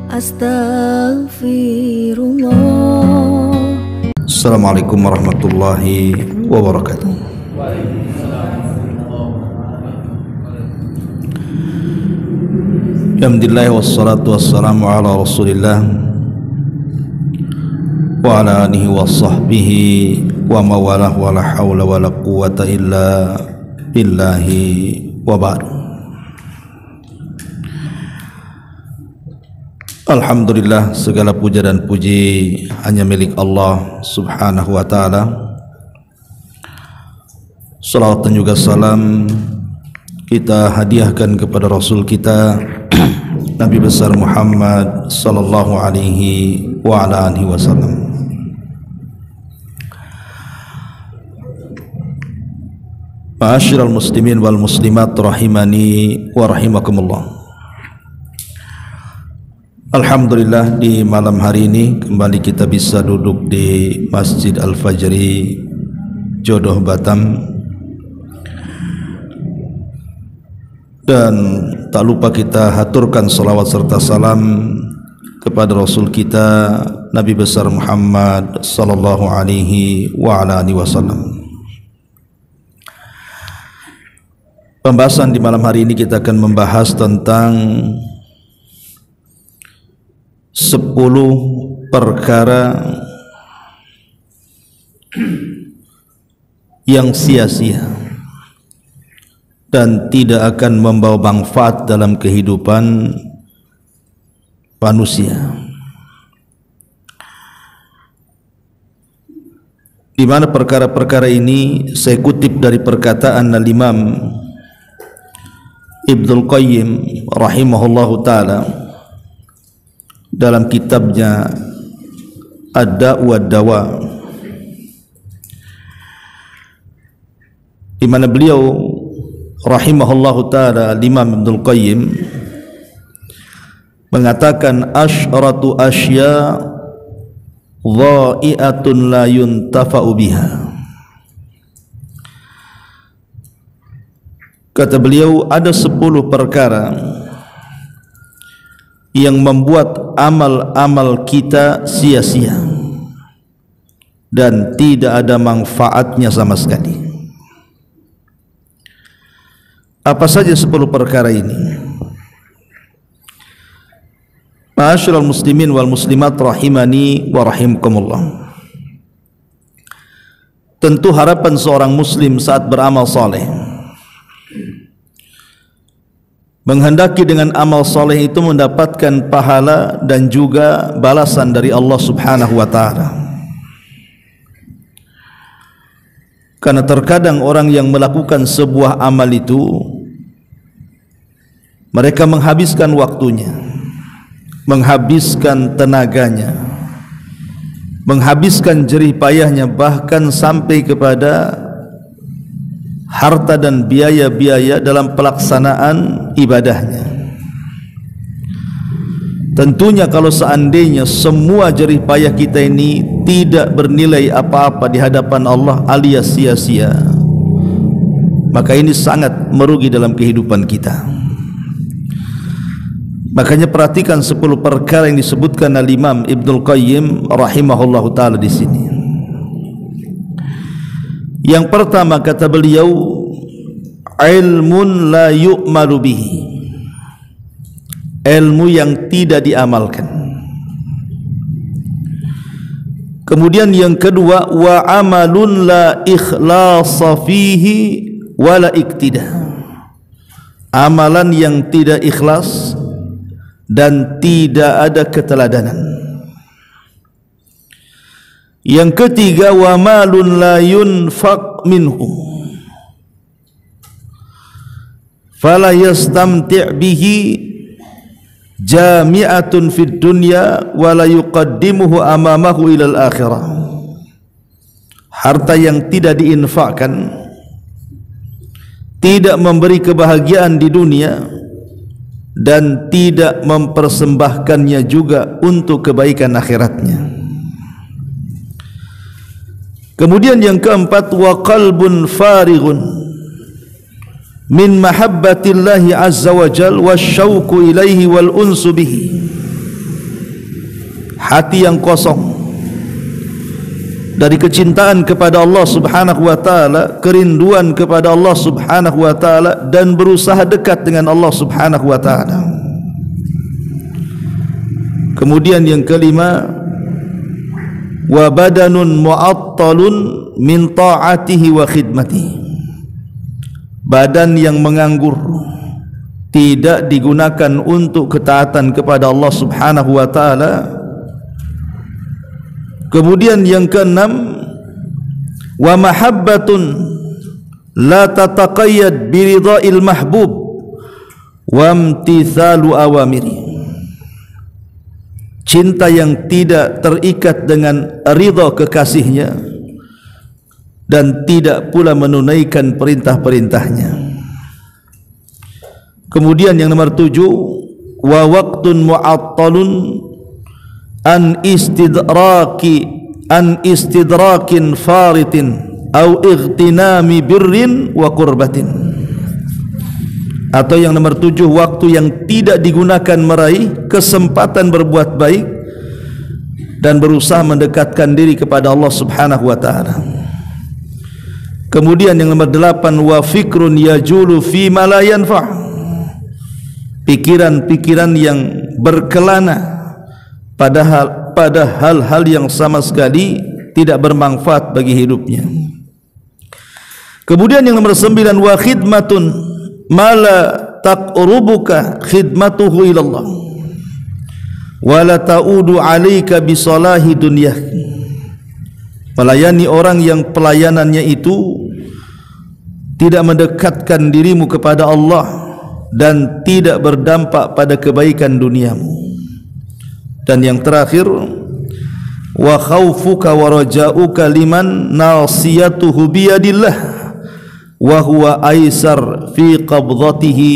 Astaghfirullah. Assalamualaikum warahmatullahi wabarakatuh. Alhamdulillah wassalatu wassalamu ala Rasulillah wa ala alihi wa sahbihi wa mawalah wa la hawla wa la quwwata illa billahi wa ba'd. Alhamdulillah, segala puja dan puji hanya milik Allah subhanahu wa ta'ala. Salawat dan juga salam kita hadiahkan kepada Rasul kita Nabi besar Muhammad sallallahu alaihi wa ala alihi wasallam. Ma'asyiral muslimin wal muslimat rahimani wa rahimakumullah. Alhamdulillah, di malam hari ini kembali kita bisa duduk di Masjid Al-Fajri Jodoh Batam, dan tak lupa kita haturkan salawat serta salam kepada Rasul kita Nabi besar Muhammad sallallahu alaihi wa ala alihi wasallam. Pembahasan di malam hari ini kita akan membahas tentang 10 perkara yang sia-sia dan tidak akan membawa manfaat dalam kehidupan manusia, di mana perkara-perkara ini saya kutip dari perkataan Al-Imam Ibnul Qayyim rahimahullahu ta'ala dalam kitabnya Ad-Da' wa Dawa, di mana beliau rahimahullahu ta'ala Imam Ibnul Qayyim mengatakan asyratu asya dha'i'atun la yuntafa'u biha. Kata beliau, ada 10 perkara yang membuat amal-amal kita sia-sia dan tidak ada manfaatnya sama sekali. Apa saja 10 perkara ini? Ma'asyiral muslimin wal muslimat rahimani wa rahimakumullah. Tentu harapan seorang muslim saat beramal saleh, menghendaki dengan amal soleh itu mendapatkan pahala dan juga balasan dari Allah subhanahu wa ta'ala. Karena terkadang orang yang melakukan sebuah amal itu, mereka menghabiskan waktunya, menghabiskan tenaganya, menghabiskan jerih payahnya, bahkan sampai kepada harta dan biaya-biaya dalam pelaksanaan ibadahnya. Tentunya kalau seandainya semua jerih payah kita ini tidak bernilai apa-apa di hadapan Allah alias sia-sia, maka ini sangat merugi dalam kehidupan kita. Makanya perhatikan 10 perkara yang disebutkan oleh Imam Ibnul Qayyim rahimahullahu ta'ala di sini. Yang pertama kata beliau, ilmun la yu'malu bihi, ilmu yang tidak diamalkan. Kemudian yang kedua, wa amalun la ikhlasa fihi wa la iktida, amalan yang tidak ikhlas dan tidak ada keteladanan. Yang ketiga, wa malun la yunfaq minhu fala yastamti' bihi jami'atun fid dunya wa la yuqaddimuhu amamahu ilal akhirah. Harta yang tidak diinfakkan, tidak memberi kebahagiaan di dunia dan tidak mempersembahkannya juga untuk kebaikan akhiratnya. Kemudian yang keempat, wa qalbun farighun min mahabbatillahi azza wa jal wa syauqu ilaihi wal unsu bihi, hati yang kosong dari kecintaan kepada Allah Subhanahu wa taala, kerinduan kepada Allah Subhanahu wa taala, dan berusaha dekat dengan Allah Subhanahu wa taala. Kemudian yang kelima, wa badanun mu'attalun min ta'atihi wa khidmatihi. Badan yang menganggur, tidak digunakan untuk ketaatan kepada Allah Subhanahu wa taala. Kemudian yang keenam, wa mahabbatun la tataqayyad bi ridha'il mahbub wa imtithalu awamiri. Cinta yang tidak terikat dengan ridha kekasihnya dan tidak pula menunaikan perintah-perintahnya. Kemudian yang nomor 7, wa waqtun mu'attalun an istidrakin faritin au ightinami birrin wa qurbatin. Atau yang nomor 7, waktu yang tidak digunakan meraih kesempatan berbuat baik dan berusaha mendekatkan diri kepada Allah Subhanahu wa taala. Kemudian yang nomor 8, wa fikrun yajulu fi ma la yanfa'. Pikiran-pikiran yang berkelana pada hal-hal yang sama sekali tidak bermanfaat bagi hidupnya. Kemudian yang nomor 9, wa khidmatun mala taqrubuka khidmatuhu ilallah wa la ta'udu 'alaika bi salahi dunyah. Melayani orang yang pelayanannya itu tidak mendekatkan dirimu kepada Allah dan tidak berdampak pada kebaikan duniamu. Dan yang terakhir, wa khaufuka wa raja'uka liman nasiyatuhu biyadillah wa huwa aisar fi qabdatihi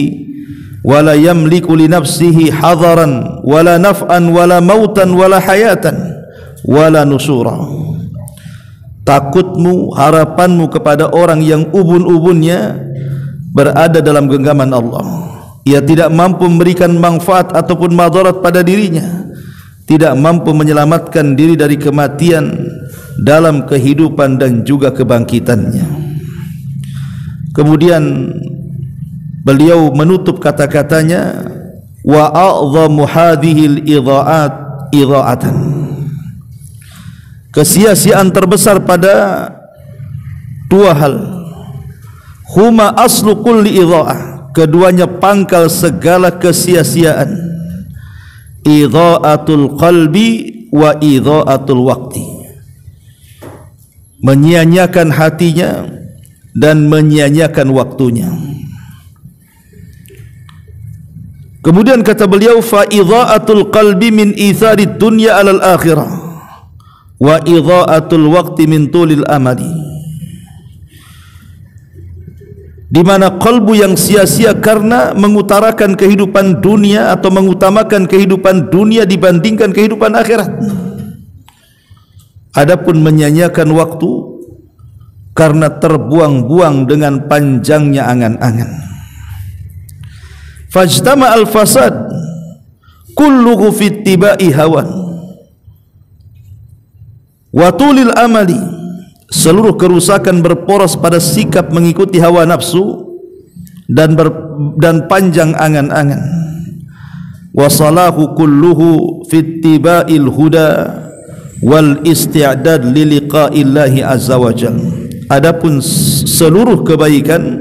wa la yamliku li nafsihi hadaran wala naf'an wala mautan wala hayatan wala nusura. Takutmu, harapanmu kepada orang yang ubun-ubunnya berada dalam genggaman Allah. Ia tidak mampu memberikan manfaat ataupun madarat pada dirinya, tidak mampu menyelamatkan diri dari kematian dalam kehidupan dan juga kebangkitannya. Kemudian beliau menutup kata-katanya, wa a'dhamu hadhil idha'atan. Kesia-siaan terbesar pada dua hal. Huma aslu kulli idha'ah. Keduanya pangkal segala kesia-siaan. Idha'atul qalbi wa idha'atul waqti. Menyia-nyiakan hatinya dan menyia-nyiakan waktunya. Kemudian kata beliau, fa idha'atul qalbi min itharid dunya alal akhirah wa idha'atul waqti min tulil amali. Di mana kalbu yang sia-sia karena mengutarakan kehidupan dunia atau mengutamakan kehidupan dunia dibandingkan kehidupan akhirat. Adapun menyanyiakan waktu karena terbuang-buang dengan panjangnya angan-angan. Fajtama al-fasad kulluhu fi ittiba'i hawan wa tulil amali. Seluruh kerusakan berporos pada sikap mengikuti hawa nafsu dan panjang angan-angan. Wa salahu kulluhu fi ittiba'il huda wal isti'dad li liqa'illahi azza wa jalla. Adapun seluruh kebaikan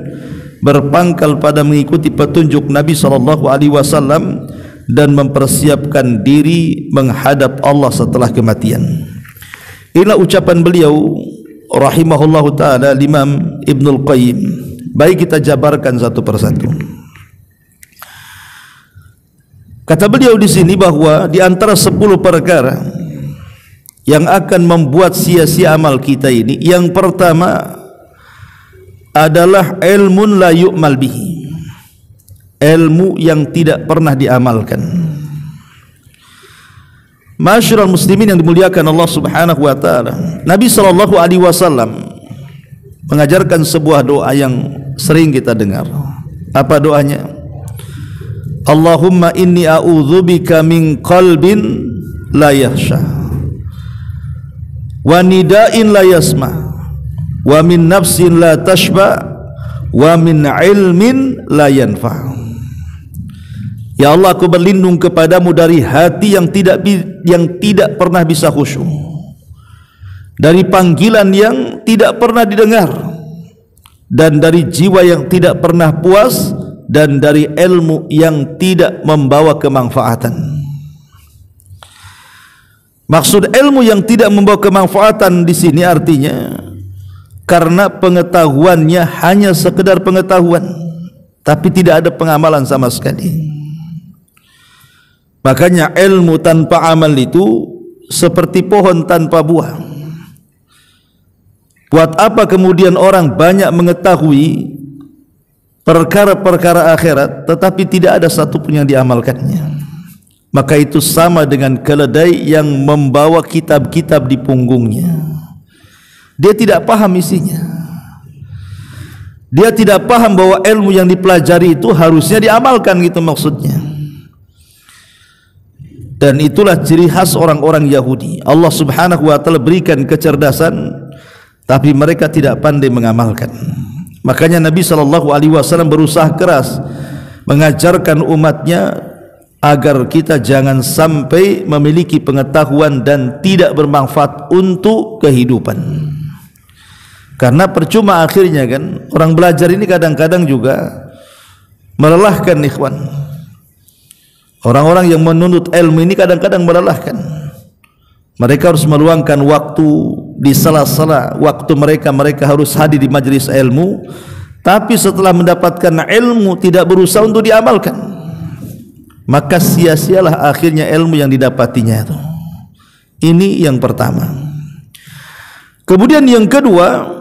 berpangkal pada mengikuti petunjuk Nabi sallallahu alaihi wasallam dan mempersiapkan diri menghadap Allah setelah kematian. Inilah ucapan beliau rahimahullahu taala, Imam Ibnul Qayyim. Baik, kita jabarkan satu persatu. Kata beliau di sini bahwa di antara 10 perkara yang akan membuat sia-sia amal kita ini, yang pertama adalah ilmun la yu'mal bihi. Ilmu yang tidak pernah diamalkan. Masyarul muslimin yang dimuliakan Allah Subhanahu wa taala, Nabi sallallahu alaihi wasallam mengajarkan sebuah doa yang sering kita dengar. Apa doanya? Allahumma inni a'udzubika min qalbin la yakhsha, wa nida'in la yasma, wa min nafsin la tashba, wa min ilmin la yanfa. Ya Allah, aku berlindung kepadamu dari hati yang tidak pernah bisa khusyuk, dari panggilan yang tidak pernah didengar, dan dari jiwa yang tidak pernah puas, dan dari ilmu yang tidak membawa kemanfaatan. Maksud ilmu yang tidak membawa kemanfaatan di sini artinya karena pengetahuannya hanya sekedar pengetahuan, tapi tidak ada pengamalan sama sekali. Makanya ilmu tanpa amal itu seperti pohon tanpa buah. Buat apa kemudian orang banyak mengetahui perkara-perkara akhirat tetapi tidak ada satu pun yang diamalkannya? Maka itu sama dengan keledai yang membawa kitab-kitab di punggungnya. Dia tidak paham isinya. Dia tidak paham bahwa ilmu yang dipelajari itu harusnya diamalkan, gitu maksudnya. Dan itulah ciri khas orang-orang Yahudi. Allah Subhanahu wa taala berikan kecerdasan, tapi mereka tidak pandai mengamalkan. Makanya Nabi SAW berusaha keras mengajarkan umatnya agar kita jangan sampai memiliki pengetahuan dan tidak bermanfaat untuk kehidupan. Karena percuma akhirnya kan, orang belajar ini kadang-kadang juga melelahkan, ikhwan. Orang-orang yang menuntut ilmu ini kadang-kadang melelahkan. Mereka harus meluangkan waktu di sela-sela waktu mereka harus hadir di majelis ilmu, tapi setelah mendapatkan ilmu tidak berusaha untuk diamalkan, maka sia-sialah akhirnya ilmu yang didapatinya itu. Ini yang pertama. Kemudian yang kedua,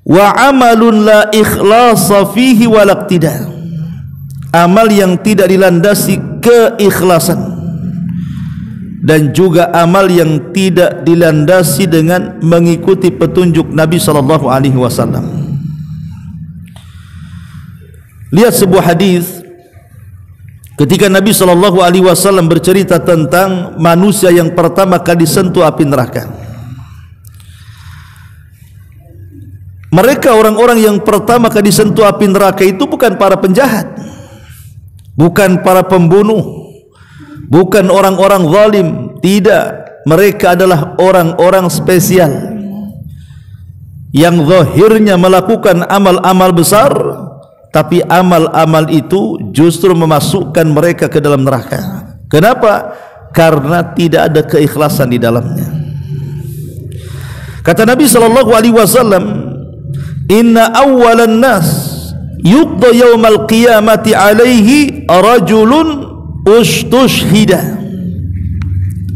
wa amalun la ikhlasa fihi wal iqtida. Amal yang tidak dilandasi keikhlasan, dan juga amal yang tidak dilandasi dengan mengikuti petunjuk Nabi sallallahu alaihi wasallam. Lihat sebuah hadis ketika Nabi sallallahu alaihi wasallam bercerita tentang manusia yang pertama kali disentuh api neraka. Mereka orang-orang yang pertama kali disentuh api neraka itu bukan para penjahat, bukan para pembunuh, bukan orang-orang zalim, tidak. Mereka adalah orang-orang spesial yang zahirnya melakukan amal-amal besar, tapi amal-amal itu justru memasukkan mereka ke dalam neraka. Kenapa? Karena tidak ada keikhlasan di dalamnya. Kata Nabi SAW, inna awwalan nas yuqda yawmal qiyamati alaihi rajulun ustushhida.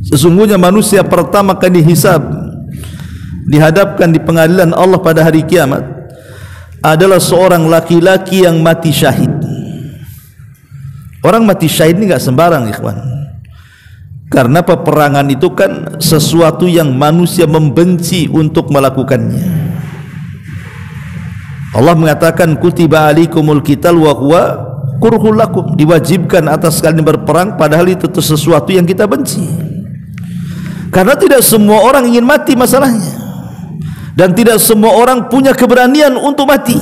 Sesungguhnya manusia pertama kali dihisab, dihadapkan di pengadilan Allah pada hari kiamat adalah seorang laki-laki yang mati syahid. Orang mati syahid ini enggak sembarang, ikhwan. Karena peperangan itu kan sesuatu yang manusia membenci untuk melakukannya. Allah mengatakan kutiba alaikumul qital wa huwa kurhul lakum, diwajibkan atas kalian berperang padahal itu sesuatu yang kita benci. Karena tidak semua orang ingin mati masalahnya, dan tidak semua orang punya keberanian untuk mati.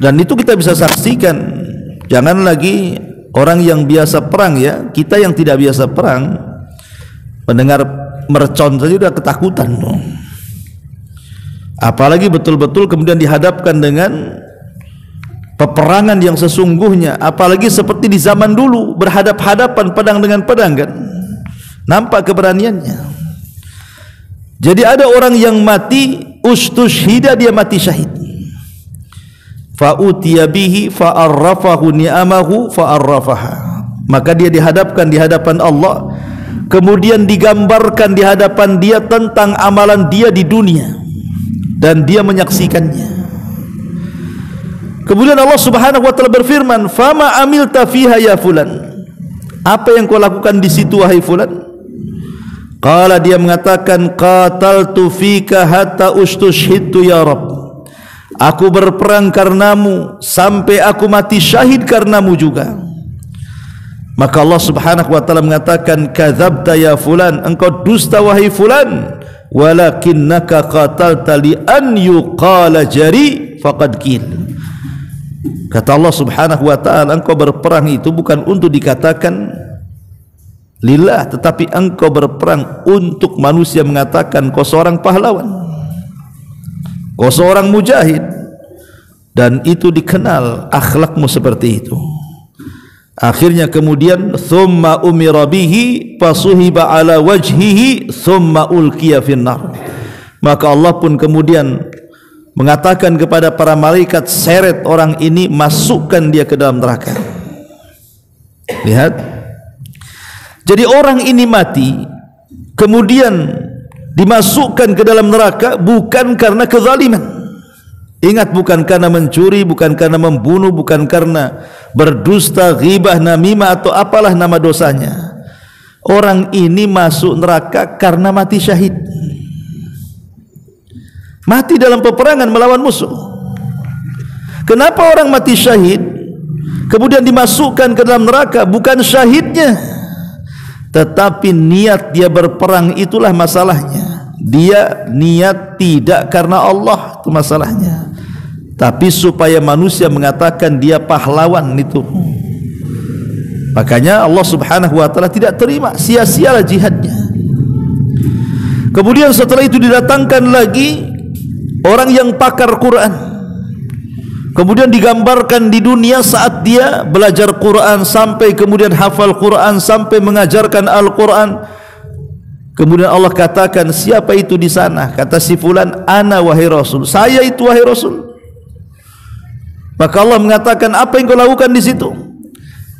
Dan itu kita bisa saksikan. Jangan lagi orang yang biasa perang, ya, kita yang tidak biasa perang mendengar mercon saja sudah ketakutan. Apalagi betul-betul kemudian dihadapkan dengan peperangan yang sesungguhnya, apalagi seperti di zaman dulu berhadap-hadapan pedang dengan pedang kan, nampak keberaniannya. Jadi ada orang yang mati ustushhida, dia mati syahid, fa utiya bihi fa arrafahu ni'amahu fa arrafaha, maka dia dihadapkan di hadapan Allah, kemudian digambarkan di hadapan dia tentang amalan dia di dunia, dan dia menyaksikannya. Kemudian Allah Subhanahu wa taala berfirman, "Fama amilta fiha ya fulan?" Apa yang kau lakukan di situ wahai fulan? Qala, dia mengatakan, qataltu fika hatta ustushhidtu ya Rabb. Aku berperang karenamu sampai aku mati syahid karenamu juga. Maka Allah Subhanahu wa taala mengatakan, kadzabta ya fulan, engkau dusta wahai fulan, walakinnaka qatalta li an yuqala jari faqad qil. Kata Allah Subhanahu wa taala, engkau berperang itu bukan untuk dikatakan lillah, tetapi engkau berperang untuk manusia mengatakan kau seorang pahlawan, kau seorang mujahid, dan itu dikenal akhlakmu seperti itu. Akhirnya kemudian thumma umira bihi fasuhiba ala wajhihi thumma ulqiya finnar. Maka Allah pun kemudian mengatakan kepada para malaikat, seret orang ini, masukkan dia ke dalam neraka. Lihat, jadi orang ini mati kemudian dimasukkan ke dalam neraka bukan karena kezaliman. Ingat, bukan karena mencuri, bukan karena membunuh, bukan karena berdusta, ghibah, namimah atau apalah nama dosanya. Orang ini masuk neraka karena mati syahid, mati dalam peperangan melawan musuh. Kenapa orang mati syahid kemudian dimasukkan ke dalam neraka? Bukan syahidnya, tetapi niat dia berperang, itulah masalahnya. Dia niat tidak karena Allah, itu masalahnya, tapi supaya manusia mengatakan dia pahlawan itu. Makanya Allah Subhanahu wa taala tidak terima, sia-sialah jihadnya. Kemudian setelah itu didatangkan lagi orang yang pakar Quran, kemudian digambarkan di dunia saat dia belajar Quran sampai kemudian hafal Quran sampai mengajarkan Al-Quran. Kemudian Allah katakan, siapa itu di sana? Kata si fulan, ana wahai Rasul, saya itu wahai Rasul. Maka Allah mengatakan, apa yang kau lakukan di situ?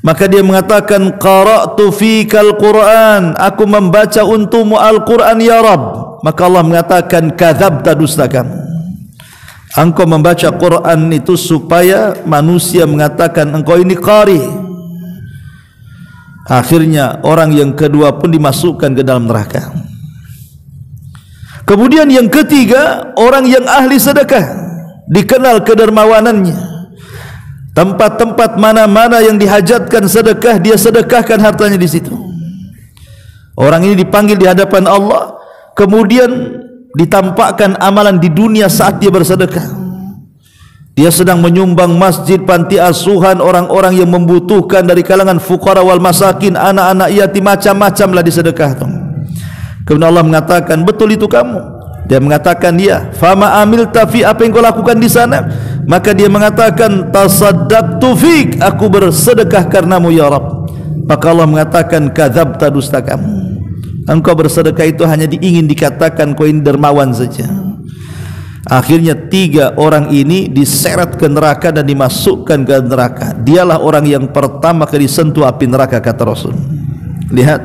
Maka dia mengatakan, qara'tu fikal Quran, aku membaca untukmu Al-Quran ya Rabb. Maka Allah mengatakan, kadzabta, dusta kamu. Engkau membaca Quran itu supaya manusia mengatakan engkau ini qari. Akhirnya orang yang kedua pun dimasukkan ke dalam neraka. Kemudian yang ketiga, orang yang ahli sedekah, dikenal kedermawanannya. Tempat-tempat mana-mana yang dihajatkan sedekah, dia sedekahkan hartanya di situ. Orang ini dipanggil di hadapan Allah, kemudian ditampakkan amalan di dunia saat dia bersedekah. Dia sedang menyumbang masjid, panti asuhan, orang-orang yang membutuhkan dari kalangan fuqara wal masakin, anak-anak yatim, macam-macam lah disedekahkan. Kemudian Allah mengatakan, betul itu kamu? Dia mengatakan, ya. Fama amilta fi, apa yang kau lakukan di sana? Maka dia mengatakan, tasaddaqtu fik, aku bersedekah karenamu ya Rabb. Maka Allah mengatakan, kadzabta, dusta kamu. Engkau bersedekah itu hanya ingin dikatakan kau ini dermawan saja. Akhirnya tiga orang ini diseret ke neraka dan dimasukkan ke neraka. Dialah orang yang pertama kali disentuh api neraka, kata Rasul. Lihat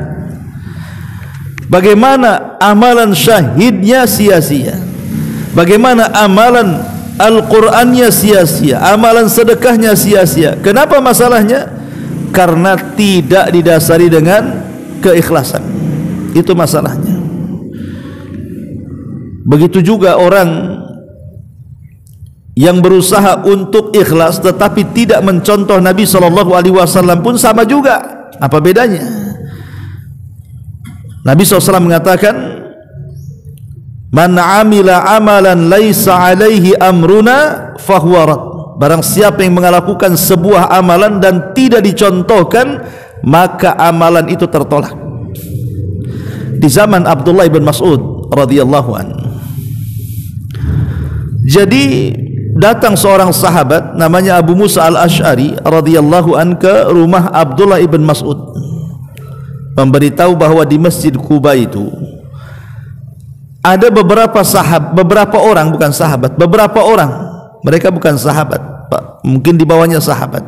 bagaimana amalan syahidnya sia-sia, bagaimana amalan Al-Qur'annya sia-sia, amalan sedekahnya sia-sia. Kenapa masalahnya? Karena tidak didasari dengan keikhlasan. Itu masalahnya. Begitu juga orang yang berusaha untuk ikhlas tetapi tidak mencontoh Nabi SAW pun sama juga. Apa bedanya? Nabi SAW mengatakan, man amila amalan laisa alaihi amruna fahuwa rad. Barang siapa yang melakukan sebuah amalan dan tidak dicontohkan, maka amalan itu tertolak. Di zaman Abdullah bin Mas'ud radhiyallahu anhu, jadi datang seorang sahabat namanya Abu Musa al-Ash'ari radhiyallahu anhu ke rumah Abdullah ibn Mas'ud, memberitahu bahwa di Masjid Quba itu ada beberapa orang, bukan sahabat, beberapa orang, mereka bukan sahabat, mungkin di bawahnya sahabat,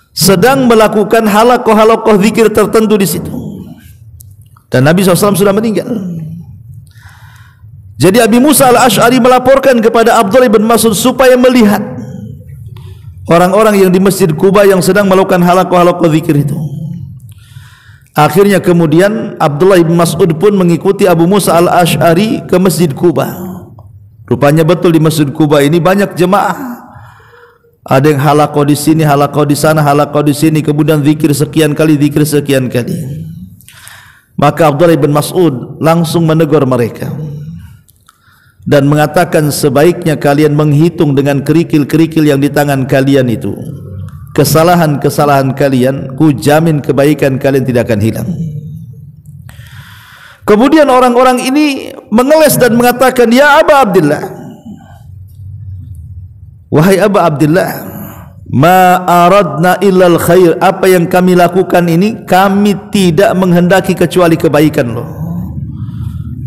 sedang melakukan halakoh zikir tertentu di situ, dan Nabi SAW sudah meninggal. Jadi Abi Musa al-Ash'ari melaporkan kepada Abdullah bin Mas'ud supaya melihat orang-orang yang di Masjid Quba yang sedang melakukan halakoh zikir itu. Akhirnya kemudian Abdullah bin Mas'ud pun mengikuti Abu Musa al-Ash'ari ke Masjid Quba. Rupanya betul di Masjid Quba ini banyak jemaah Ada yang halaqah di sini, halaqah di sana, halaqah di sini, kemudian zikir sekian kali, zikir sekian kali. Maka Abdullah bin Mas'ud langsung menegur mereka dan mengatakan, sebaiknya kalian menghitung dengan kerikil-kerikil yang di tangan kalian itu. Kesalahan-kesalahan kalian, ku jamin kebaikan kalian tidak akan hilang. Kemudian orang-orang ini mengeles dan mengatakan, ya Aba Abdillah, wahai Aba Abdillah, ma aradna illal khair, apa yang kami lakukan ini kami tidak menghendaki kecuali kebaikan loh.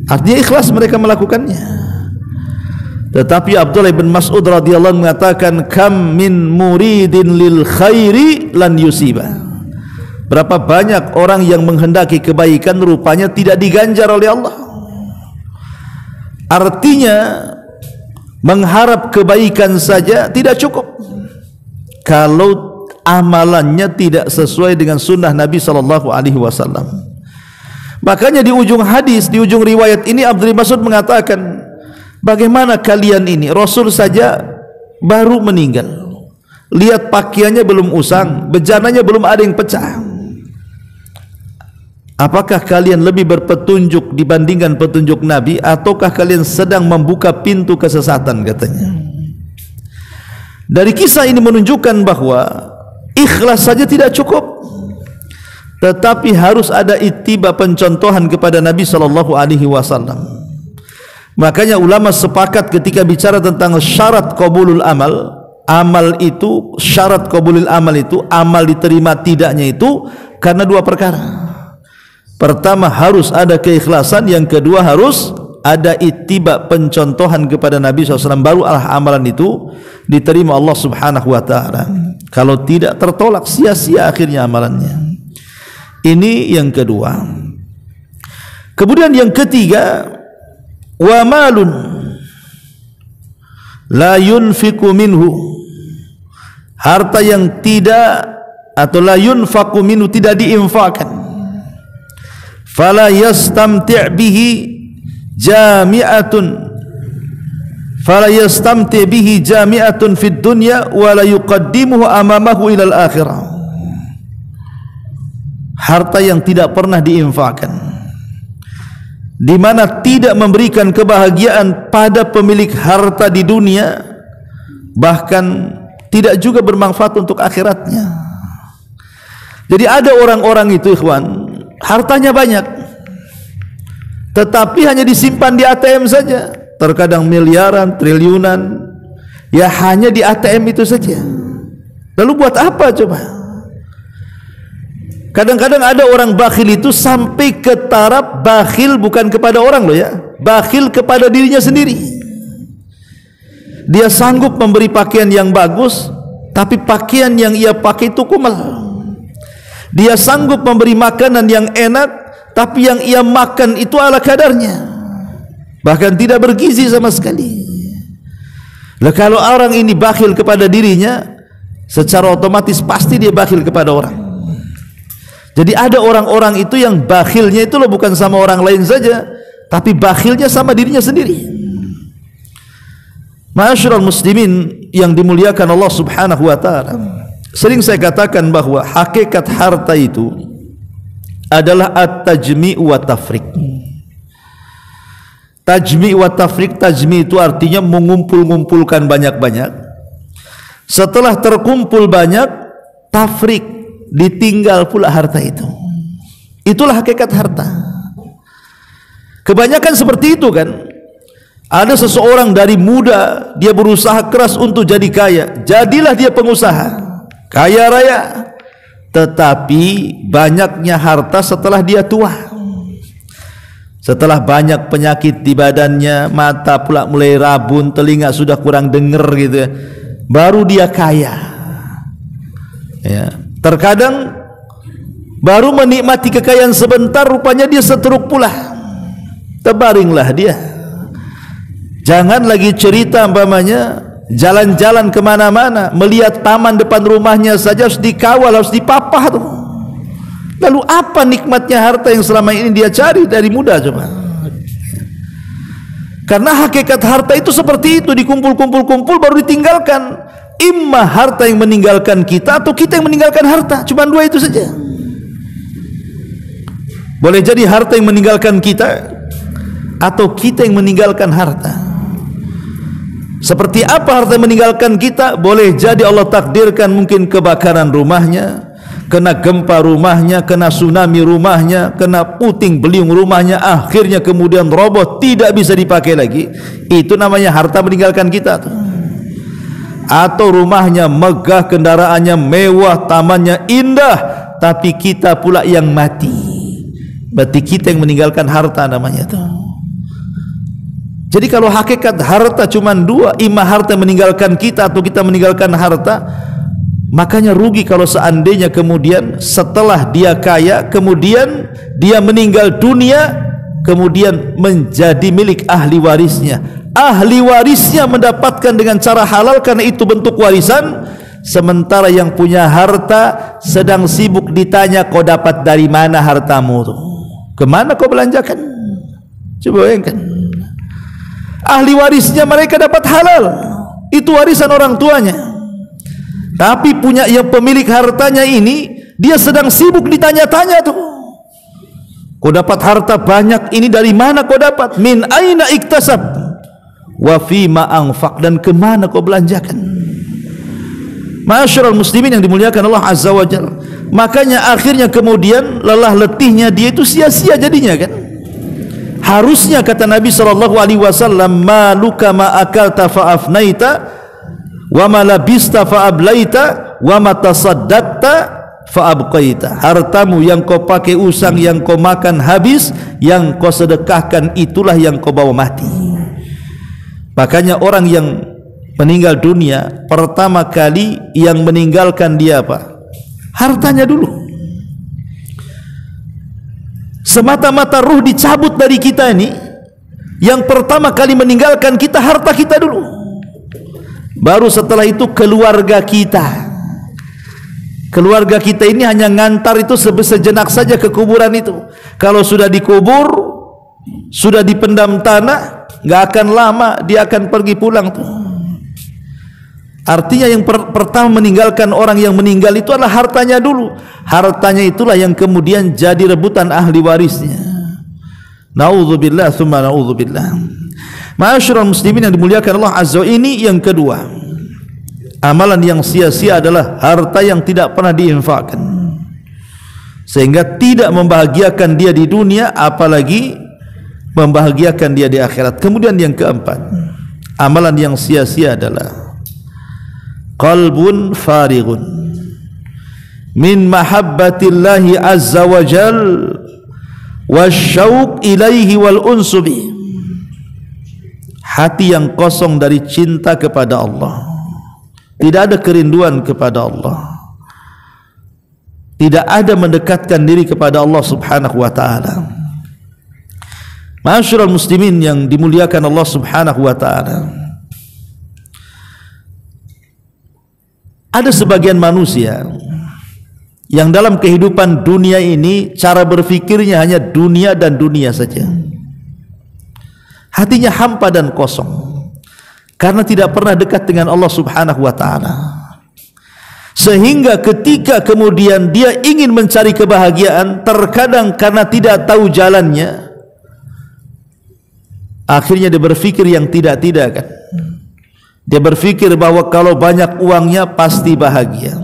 Artinya ikhlas mereka melakukannya. Tetapi Abdullah bin Mas'ud radhiyallahu anhu mengatakan, kam min muridin lil khairi lan yusiba. Berapa banyak orang yang menghendaki kebaikan rupanya tidak diganjar oleh Allah. Artinya mengharap kebaikan saja tidak cukup kalau amalannya tidak sesuai dengan sunnah Nabi sallallahu alaihi wasallam. Makanya di ujung hadis, di ujung riwayat ini Abdullah bin Mas'ud mengatakan, bagaimana kalian ini, Rasul saja baru meninggal, lihat pakaiannya belum usang, bejananya belum ada yang pecah. Apakah kalian lebih berpetunjuk dibandingkan petunjuk Nabi, ataukah kalian sedang membuka pintu kesesatan, katanya. Dari kisah ini menunjukkan bahwa ikhlas saja tidak cukup, tetapi harus ada ittiba, pencontohan kepada Nabi sallallahu alaihi wasallam. Makanya ulama sepakat ketika bicara tentang syarat qabulul amal, amal itu, syarat qabulul amal itu, amal diterima tidaknya itu karena dua perkara. Pertama harus ada keikhlasan, yang kedua harus ada ittiba, pencontohan kepada Nabi SAW, baru amalan itu diterima Allah Subhanahu wa ta'ala. Kalau tidak, tertolak, sia-sia akhirnya amalannya. Ini yang kedua. Kemudian yang ketiga, wa malun la yunfiqu minhu, harta yang tidak, atau la yunfaqu minhu, tidak diinfakkan. Fala yastamti' bihi jami'atun, fala yastamti' bihi jami'atun fid dunya wa la yuqaddimuhu amamahu ilal akhirah. Harta yang tidak pernah diinfakkan, di mana tidak memberikan kebahagiaan pada pemilik harta di dunia, bahkan tidak juga bermanfaat untuk akhiratnya. Jadi ada orang-orang itu, ikhwan, hartanya banyak, tetapi hanya disimpan di ATM saja, terkadang miliaran, triliunan, ya hanya di ATM itu saja. Lalu buat apa coba? Kadang-kadang ada orang bakhil itu sampai ke taraf bakhil bukan kepada orang loh ya, bakhil kepada dirinya sendiri. Dia sanggup memberi pakaian yang bagus, tapi pakaian yang ia pakai itu kumal. Dia sanggup memberi makanan yang enak, tapi yang ia makan itu ala kadarnya, bahkan tidak bergizi sama sekali. Lah kalau orang ini bakhil kepada dirinya, secara otomatis pasti dia bakhil kepada orang. Jadi ada orang-orang itu yang bakhilnya itu loh bukan sama orang lain saja, tapi bakhilnya sama dirinya sendiri. Ma'asyiral muslimin yang dimuliakan Allah Subhanahu wa ta'ala, sering saya katakan bahwa hakikat harta itu adalah at-tajmi' wa tafriq. Tajmi' wa tafriq, tajmi' itu artinya mengumpul-ngumpulkan banyak-banyak. Setelah terkumpul banyak, tafriq, ditinggal pula harta itu. Itulah hakikat harta. Kebanyakan seperti itu kan. Ada seseorang dari muda dia berusaha keras untuk jadi kaya, jadilah dia pengusaha kaya raya, tetapi banyaknya harta setelah dia tua, setelah banyak penyakit di badannya, mata pula mulai rabun, telinga sudah kurang dengar gitu ya, baru dia kaya ya. Terkadang baru menikmati kekayaan sebentar, rupanya dia seteruk pula, terbaringlah dia. Jangan lagi cerita umpamanya jalan-jalan kemana-mana, melihat taman depan rumahnya saja harus dikawal, harus dipapah tuh. Lalu apa nikmatnya harta yang selama ini dia cari dari muda coba? Karena hakikat harta itu seperti itu, dikumpul-kumpul-kumpul baru ditinggalkan. imma harta yang meninggalkan kita atau kita yang meninggalkan harta. Cuma dua itu saja. Boleh jadi harta yang meninggalkan kita atau kita yang meninggalkan harta. Seperti apa harta yang meninggalkan kita? Boleh jadi Allah takdirkan mungkin kebakaran rumahnya, kena gempa rumahnya, kena tsunami rumahnya, kena puting beliung rumahnya, akhirnya kemudian roboh, tidak bisa dipakai lagi. Itu namanya harta meninggalkan kita tuh. Atau rumahnya megah, kendaraannya mewah, tamannya indah, tapi kita pula yang mati. Berarti kita yang meninggalkan harta namanya tuh. Jadi kalau hakikat harta cuma dua, imma harta meninggalkan kita atau kita meninggalkan harta, makanya rugi kalau seandainya kemudian setelah dia kaya, kemudian dia meninggal dunia, kemudian menjadi milik ahli warisnya. Ahli warisnya mendapatkan dengan cara halal karena itu bentuk warisan, sementara yang punya harta sedang sibuk ditanya, kau dapat dari mana hartamu tuh? Kemana kau belanjakan? Coba bayangkan. Ahli warisnya mereka dapat halal, itu warisan orang tuanya. Tapi punya yang pemilik hartanya ini, dia sedang sibuk ditanya-tanya tuh. Kau dapat harta banyak ini dari mana kau dapat? Min aina iktasab wa fima anfaq, dan kemana kau belanjakan? Ma'asyiral muslimin yang dimuliakan Allah Azza wa Jalla. Makanya akhirnya kemudian lelah letihnya dia itu sia-sia jadinya kan. Harusnya kata Nabi SAW, maluka ma akalta fa afnaita wa ma labista fa ablaita wa ma tasaddaqta fa abqaita. Hartamu yang kau pakai usang, yang kau makan habis, yang kau sedekahkan itulah yang kau bawa mati. Makanya orang yang meninggal dunia, pertama kali yang meninggalkan dia apa? Hartanya dulu. Semata-mata ruh dicabut dari kita ini, yang pertama kali meninggalkan kita harta kita dulu. Baru setelah itu keluarga kita. Keluarga kita ini hanya ngantar itu sejenak saja ke kuburan itu. Kalau sudah dikubur, sudah dipendam tanah, nggak akan lama dia akan pergi pulang tuh. Artinya yang pertama meninggalkan orang yang meninggal itu adalah hartanya dulu. Hartanya itulah yang kemudian jadi rebutan ahli warisnya. Na'udzubillah tsumma na'udzubillah. Ma'asyiral muslimin yang dimuliakan Allah Azza wa, ini yang kedua. Amalan yang sia-sia adalah harta yang tidak pernah diinfakkan, sehingga tidak membahagiakan dia di dunia, apalagi membahagiakan dia di akhirat. Kemudian yang keempat, amalan yang sia-sia adalah qalbun farighun min mahabbatillahi azza wa jal wasyauq ilaihi wal unsubi. Hati yang kosong dari cinta kepada Allah, tidak ada kerinduan kepada Allah, tidak ada mendekatkan diri kepada Allah subhanahu wa ta'ala. Ma'asyiral muslimin yang dimuliakan Allah subhanahu wa ta'ala, ada sebagian manusia yang dalam kehidupan dunia ini cara berfikirnya hanya dunia dan dunia saja. Hatinya hampa dan kosong karena tidak pernah dekat dengan Allah subhanahu wa ta'ala. Sehingga ketika kemudian dia ingin mencari kebahagiaan, terkadang karena tidak tahu jalannya, akhirnya dia berfikir yang tidak-tidak kan. Dia berfikir bahwa kalau banyak uangnya pasti bahagia.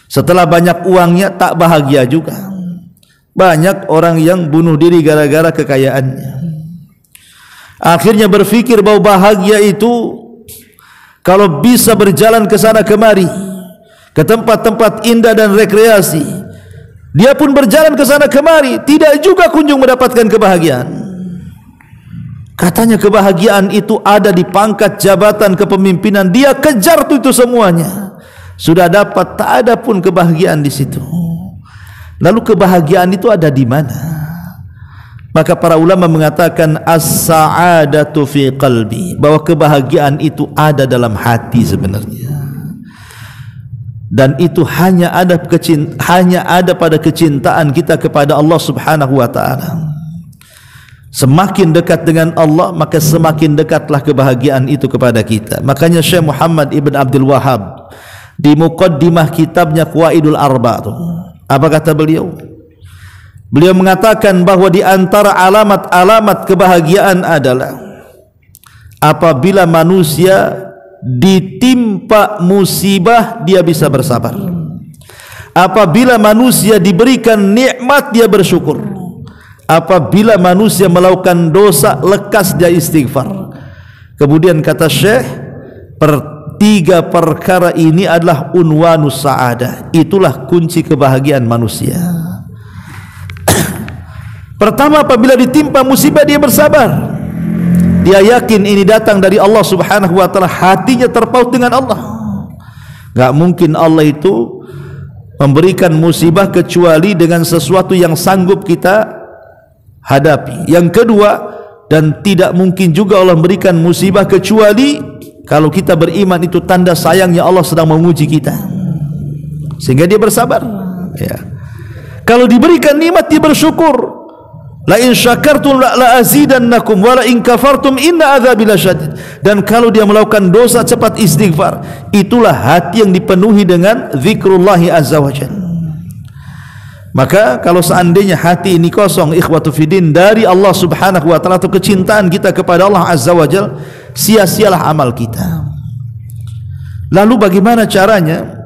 Setelah banyak uangnya tak bahagia juga. Banyak orang yang bunuh diri gara-gara kekayaannya. Akhirnya berfikir bahwa bahagia itu kalau bisa berjalan ke sana kemari, ke tempat-tempat indah dan rekreasi. Dia pun berjalan ke sana kemari, tidak juga kunjung mendapatkan kebahagiaan. Katanya kebahagiaan itu ada di pangkat jabatan kepemimpinan, dia kejar itu semuanya. Sudah dapat, tak ada pun kebahagiaan di situ. Lalu kebahagiaan itu ada di mana? Maka para ulama mengatakan as-sa'adatu fi qalbi, bahwa kebahagiaan itu ada dalam hati sebenarnya. Dan itu hanya ada pada kecintaan kita kepada Allah subhanahu wa ta'ala. Semakin dekat dengan Allah, maka semakin dekatlah kebahagiaan itu kepada kita. Makanya Syekh Muhammad Ibn Abdul Wahhab di muqaddimah kitabnya Qawaidul Arba' itu, apa kata beliau? Beliau mengatakan bahwa di antara alamat-alamat kebahagiaan adalah apabila manusia ditimpa musibah dia bisa bersabar. Apabila manusia diberikan nikmat dia bersyukur. Apabila manusia melakukan dosa lekas dia istighfar. Kemudian kata Syekh, tiga perkara ini adalah unwanus sa'adah. Itulah kunci kebahagiaan manusia. Pertama, apabila ditimpa musibah dia bersabar. Dia yakin ini datang dari Allah Subhanahu wa taala, hatinya terpaut dengan Allah. Enggak mungkin Allah itu memberikan musibah kecuali dengan sesuatu yang sanggup kita hadapi. Yang kedua, dan tidak mungkin juga Allah memberikan musibah kecuali kalau kita beriman, itu tanda sayangnya Allah sedang menguji kita, sehingga dia bersabar. Ya. Kalau diberikan nikmat dia bersyukur. La in syakartum la azidannakum wa la in kafartum inna adzabi lasyadid. Dan kalau dia melakukan dosa cepat istighfar. Itulah hati yang dipenuhi dengan zikrullah azza wajalla. Maka kalau seandainya hati ini kosong, ikhwatu fiddin, dari Allah Subhanahu wa taala, atau kecintaan kita kepada Allah azza wajalla, sia-sialah amal kita. Lalu bagaimana caranya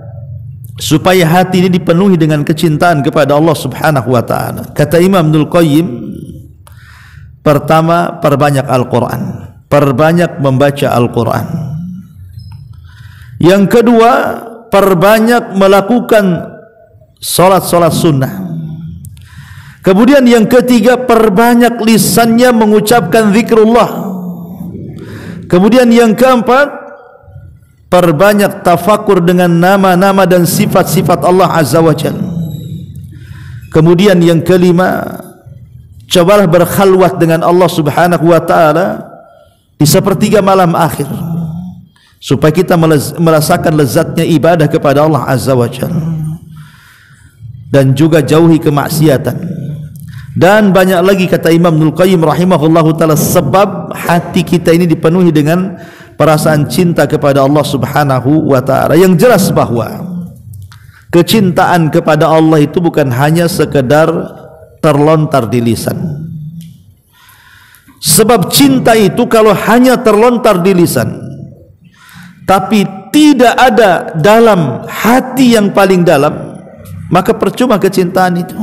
supaya hati ini dipenuhi dengan kecintaan kepada Allah Subhanahu wa taala? Kata Imam Ibnul Qayyim, pertama, perbanyak Al-Quran, perbanyak membaca Al-Quran. Yang kedua, perbanyak melakukan solat-solat sunnah. Kemudian yang ketiga, perbanyak lisannya mengucapkan zikrullah. Kemudian yang keempat, perbanyak tafakur dengan nama-nama dan sifat-sifat Allah azza wa jalla. Kemudian yang kelima, cobalah berkhalwat dengan Allah Subhanahu wa taala di sepertiga malam akhir, supaya kita merasakan lezatnya ibadah kepada Allah azza wa jalla. Dan juga jauhi kemaksiatan. Dan banyak lagi, kata Imam Ibnul Qayyim rahimahullahu taala, sebab hati kita ini dipenuhi dengan perasaan cinta kepada Allah Subhanahu wa taala. Yang jelas bahwa kecintaan kepada Allah itu bukan hanya sekedar terlontar di lisan. Sebab cinta itu kalau hanya terlontar di lisan tapi tidak ada dalam hati yang paling dalam, maka percuma kecintaan itu.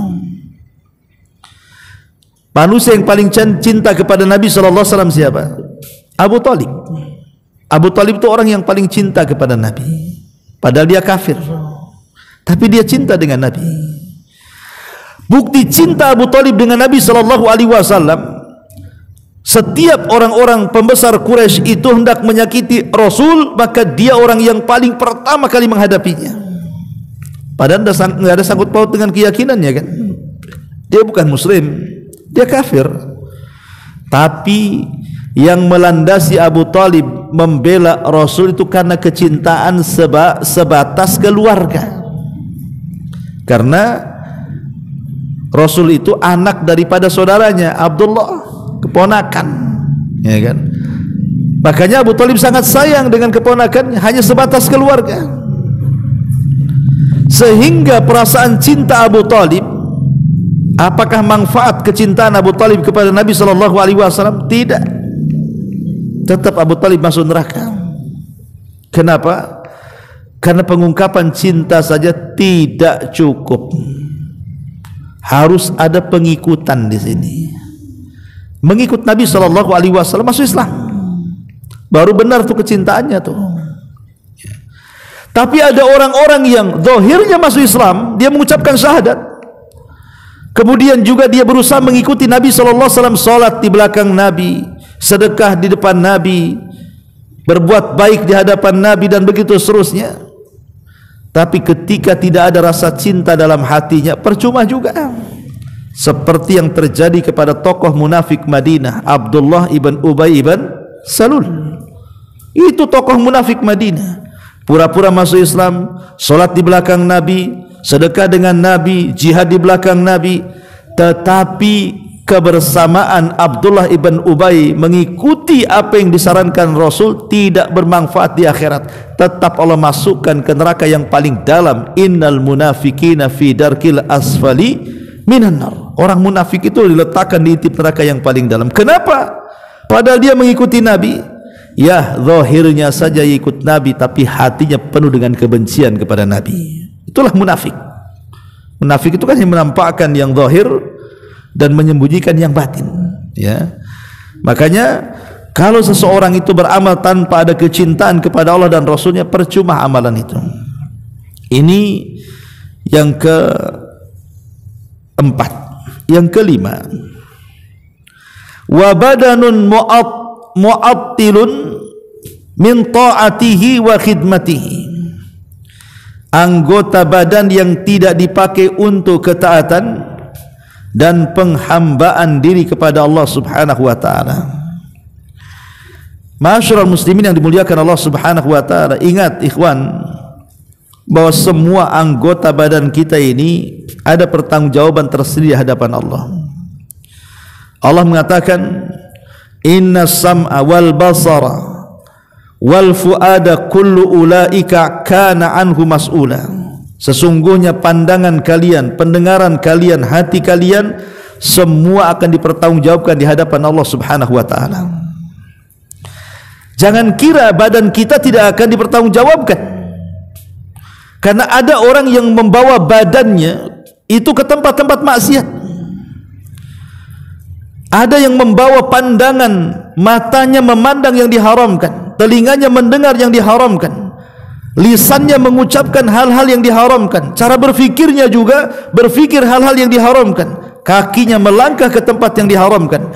Manusia yang paling cinta kepada Nabi SAW siapa? Abu Talib. Abu Talib itu orang yang paling cinta kepada Nabi, padahal dia kafir, tapi dia cinta dengan Nabi. Bukti cinta Abu Talib dengan Nabi SAW, setiap orang-orang pembesar Quraisy itu hendak menyakiti Rasul, maka dia orang yang paling pertama kali menghadapinya. Padahal tidak ada sangkut paut dengan keyakinannya, kan? Dia bukan Muslim, dia kafir. Tapi yang melandasi Abu Talib membela Rasul itu karena kecintaan sebatas keluarga. Karena Rasul itu anak daripada saudaranya Abdullah, keponakan, ya kan? Makanya Abu Talib sangat sayang dengan keponakannya, hanya sebatas keluarga. Sehingga perasaan cinta Abu Talib, apakah manfaat kecintaan Abu Talib kepada Nabi SAW? Tidak. Tetap Abu Talib masuk neraka. Kenapa? Karena pengungkapan cinta saja tidak cukup, harus ada pengikutan di sini. Mengikut Nabi SAW masuk Islam, baru benar tuh kecintaannya tuh. Tapi ada orang-orang yang zahirnya masuk Islam, dia mengucapkan syahadat, kemudian juga dia berusaha mengikuti Nabi SAW, salat di belakang Nabi, sedekah di depan Nabi, berbuat baik di hadapan Nabi, dan begitu seterusnya. Tapi ketika tidak ada rasa cinta dalam hatinya, percuma juga. Seperti yang terjadi kepada tokoh munafik Madinah, Abdullah ibn Ubay ibn Salul. Itu tokoh munafik Madinah, pura-pura masuk Islam, solat di belakang Nabi, sedekah dengan Nabi, jihad di belakang Nabi. Tetapi kebersamaan Abdullah ibn Ubay mengikuti apa yang disarankan Rasul tidak bermanfaat di akhirat, tetap Allah masukkan ke neraka yang paling dalam. Innal munafiqina fi darkil asfali minan nar. Orang munafik itu diletakkan di intip neraka yang paling dalam. Kenapa? Padahal dia mengikuti Nabi. Ya, zahirnya saja ikut Nabi, tapi hatinya penuh dengan kebencian kepada Nabi. Itulah munafik. Munafik itu kan yang menampakkan yang zahir dan menyembunyikan yang batin, ya. Makanya kalau seseorang itu beramal tanpa ada kecintaan kepada Allah dan Rasulnya, percuma amalan itu. Ini yang keempat. Yang kelima, wa badanun mu'attilun min ta'atihi wa khidmatihi. Anggota badan yang tidak dipakai untuk ketaatan dan penghambaan diri kepada Allah Subhanahu wa taala. Ma'asyiral muslimin yang dimuliakan Allah Subhanahu wa taala, ingat ikhwan bahwa semua anggota badan kita ini ada pertanggungjawaban tersendiri di hadapan Allah. Allah mengatakan, inna sam'a wal basara wal fuada kullu ulaika kana anhu mas'ula. Sesungguhnya pandangan kalian, pendengaran kalian, hati kalian, semua akan dipertanggungjawabkan di hadapan Allah Subhanahu wa taala. Jangan kira badan kita tidak akan dipertanggungjawabkan, karena ada orang yang membawa badannya itu ke tempat-tempat maksiat. Ada yang membawa pandangan, matanya memandang yang diharamkan, telinganya mendengar yang diharamkan, lisannya mengucapkan hal-hal yang diharamkan, cara berfikirnya juga berfikir hal-hal yang diharamkan, kakinya melangkah ke tempat yang diharamkan.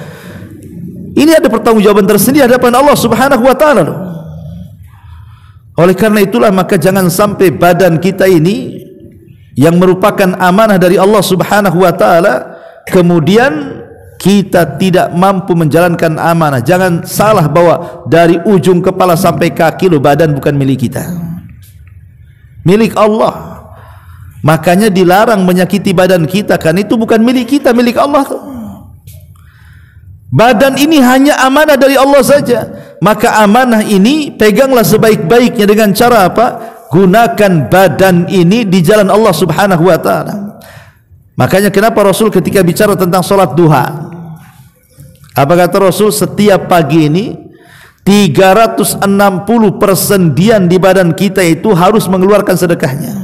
Ini ada pertanggungjawaban tersendiri hadapan Allah Subhanahu wa taala. Oleh karena itulah maka jangan sampai badan kita ini yang merupakan amanah dari Allah Subhanahu wa taala kemudian kita tidak mampu menjalankan amanah. Jangan salah bahwa dari ujung kepala sampai kaki lo badan bukan milik kita, milik Allah. Makanya dilarang menyakiti badan kita, kan itu bukan milik kita, milik Allah. Badan ini hanya amanah dari Allah saja. Maka amanah ini peganglah sebaik-baiknya dengan cara apa? Gunakan badan ini di jalan Allah Subhanahu wa taala. Makanya kenapa Rasul ketika bicara tentang salat duha, apa kata Rasul? Setiap pagi ini 360 persendian di badan kita itu harus mengeluarkan sedekahnya.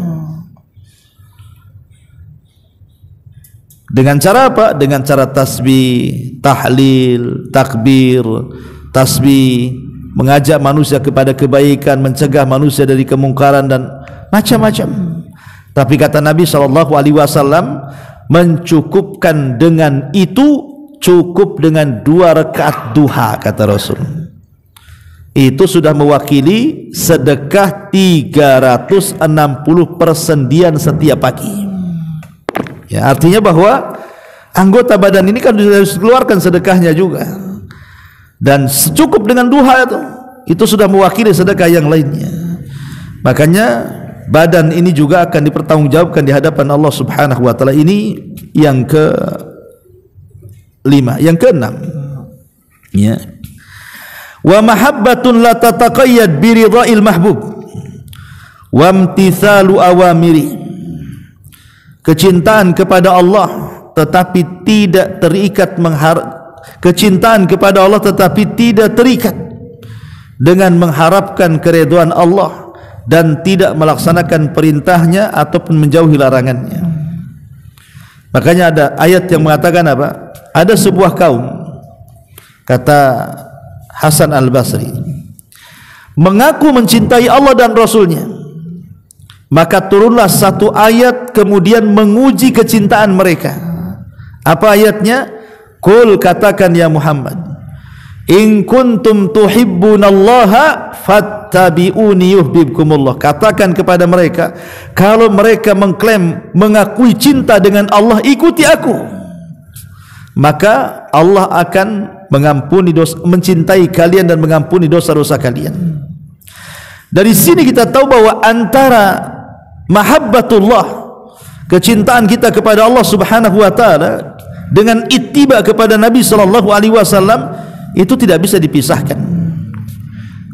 Dengan cara apa? Dengan cara tasbih, tahlil, takbir, tasbih, mengajak manusia kepada kebaikan, mencegah manusia dari kemungkaran dan macam-macam. Tapi kata Nabi SAW, mencukupkan dengan itu cukup dengan 2 rakaat duha, kata Rasul. Itu sudah mewakili sedekah 360 persendian setiap pagi. Ya, artinya bahwa anggota badan ini kan harus keluarkan sedekahnya juga. Dan cukup dengan duha itu sudah mewakili sedekah yang lainnya. Makanya badan ini juga akan dipertanggungjawabkan di hadapan Allah Subhanahu wa taala. Ini yang ke-5. Yang ke-6, ya, wa mahabbatun la tataqayyad bi ridha'il mahbub wa imtithalu awamiri. Kecintaan kepada Allah tetapi tidak terikat kecintaan kepada Allah tetapi tidak terikat dengan mengharapkan keridhaan Allah dan tidak melaksanakan perintahnya ataupun menjauhi larangannya. Makanya ada ayat yang mengatakan apa? Ada sebuah kaum, kata Hasan Al-Basri, mengaku mencintai Allah dan Rasulnya, maka turunlah satu ayat kemudian menguji kecintaan mereka. Apa ayatnya? Qul, katakan ya Muhammad, in kuntum tuhibbunallaha fattabi'uni yuhibbukumullah. Katakan kepada mereka, kalau mereka mengklaim mengakui cinta dengan Allah, ikuti aku, maka Allah akan mengampuni dosa, mencintai kalian dan mengampuni dosa-dosa kalian. Dari sini kita tahu bahwa antara mahabbatullah, kecintaan kita kepada Allah Subhanahu wa taala, dengan ittiba kepada Nabi sallallahu alaihi wasallam itu tidak bisa dipisahkan.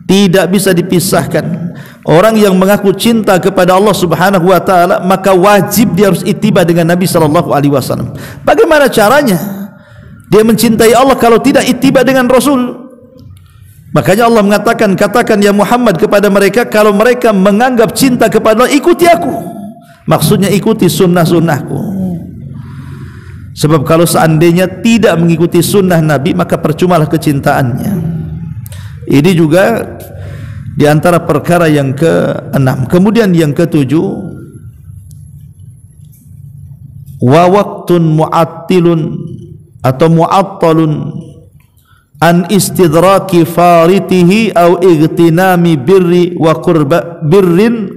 Tidak bisa dipisahkan. Orang yang mengaku cinta kepada Allah Subhanahu wa taala maka wajib dia harus ittiba dengan Nabi sallallahu alaihi wasallam. Bagaimana caranya dia mencintai Allah kalau tidak ittiba dengan Rasul? Makanya Allah mengatakan, katakan ya Muhammad kepada mereka, kalau mereka menganggap cinta kepada Allah, ikuti aku. Maksudnya ikuti sunnah-sunnahku. Sebab kalau seandainya tidak mengikuti sunnah Nabi, maka percumalah kecintaannya. Ini juga di antara perkara yang ke-6. Kemudian yang ke-7, wa waqtun mu'attilun atau mu'attalun an istidraki faritihi au igtinami birrin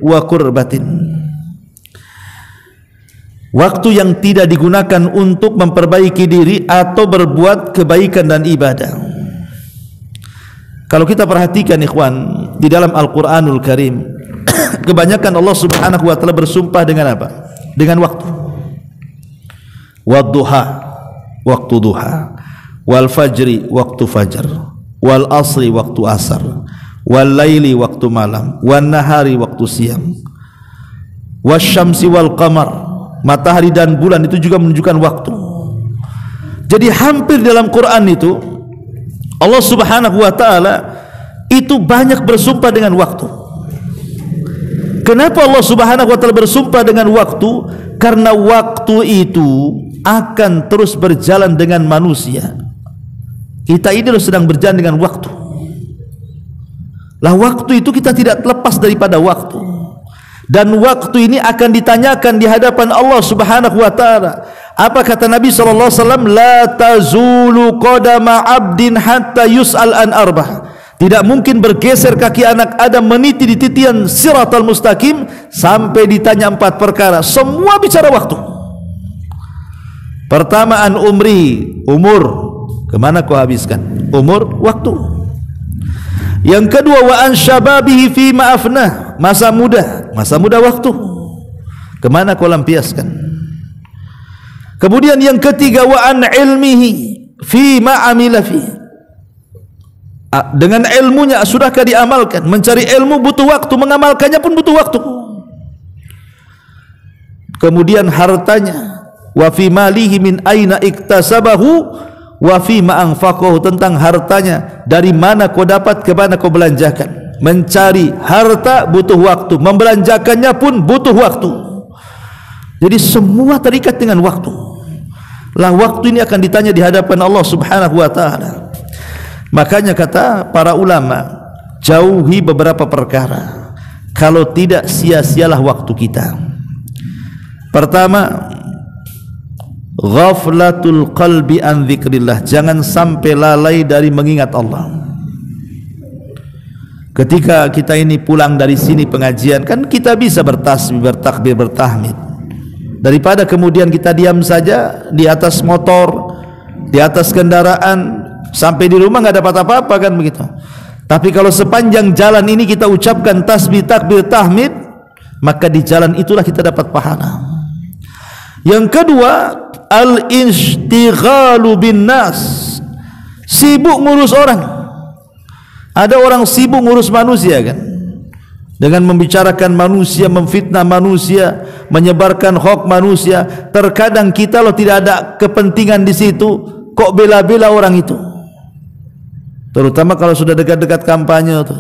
wa qurbatin. Waktu yang tidak digunakan untuk memperbaiki diri atau berbuat kebaikan dan ibadah. Kalau kita perhatikan ikhwan, di dalam Al-Qur'anul Karim kebanyakan Allah Subhanahu wa taala bersumpah dengan apa? Dengan waktu. Wadduha, waktu duha. Wal fajri, waktu fajar. Wal asri, waktu asar. Wal laili, waktu malam. Wan nahari, waktu siang. Wasyamsi wal qamar, matahari dan bulan itu juga menunjukkan waktu. Jadi hampir dalam Quran itu Allah Subhanahu wa taala itu banyak bersumpah dengan waktu. Kenapa Allah Subhanahu wa taala bersumpah dengan waktu? Karena waktu itu akan terus berjalan dengan manusia. Kita ini sedang berjalan dengan waktu. Lah waktu itu kita tidak lepas daripada waktu. Dan waktu ini akan ditanyakan di hadapan Allah Subhanahu wa taala. Apa kata Nabi sallallahu alaihi wasallam? La tazulu qadama 'abdin hatta yus'al an arbah. Tidak mungkin bergeser kaki anak Adam meniti di titian siratal mustaqim sampai ditanya 4 perkara. Semua bicara waktu. Pertama, an umri, umur. Kemana kau habiskan? Umur, waktu. Yang kedua, wa an syababihi fi ma afnah, masa muda waktu. Kemana kau lampiaskan? Kemudian yang ketiga, wa an ilmihi fi ma amila fi, dengan ilmunya sudahkah diamalkan? Mencari ilmu butuh waktu, mengamalkannya pun butuh waktu. Kemudian hartanya, wa fi malihi min aina iktasabahu wa fi ma anfaqahu, tentang hartanya dari mana kau dapat, ke mana kau belanjakan. Mencari harta butuh waktu, membelanjakannya pun butuh waktu. Jadi semua terikat dengan waktu. Lah waktu ini akan ditanya di hadapan Allah Subhanahu wa taala. Makanya kata para ulama, jauhi beberapa perkara, kalau tidak sia-sialah waktu kita. Pertama, ghaflatul qalbi an dzikrillah, jangan sampai lalai dari mengingat Allah. Ketika kita ini pulang dari sini pengajian, kan kita bisa bertasbih, bertakbir, bertahmid. Daripada kemudian kita diam saja di atas motor, di atas kendaraan, sampai di rumah nggak dapat apa-apa kan begitu. Tapi kalau sepanjang jalan ini kita ucapkan tasbih, takbir, tahmid, maka di jalan itulah kita dapat pahala. Yang kedua, al-ishtighalu bin nas, sibuk ngurus orang. Ada orang sibuk ngurus manusia kan, dengan membicarakan manusia, memfitnah manusia, menyebarkan hoax manusia. Terkadang kita loh tidak ada kepentingan di situ, kok bela-bela orang itu. Terutama kalau sudah dekat-dekat kampanye tuh,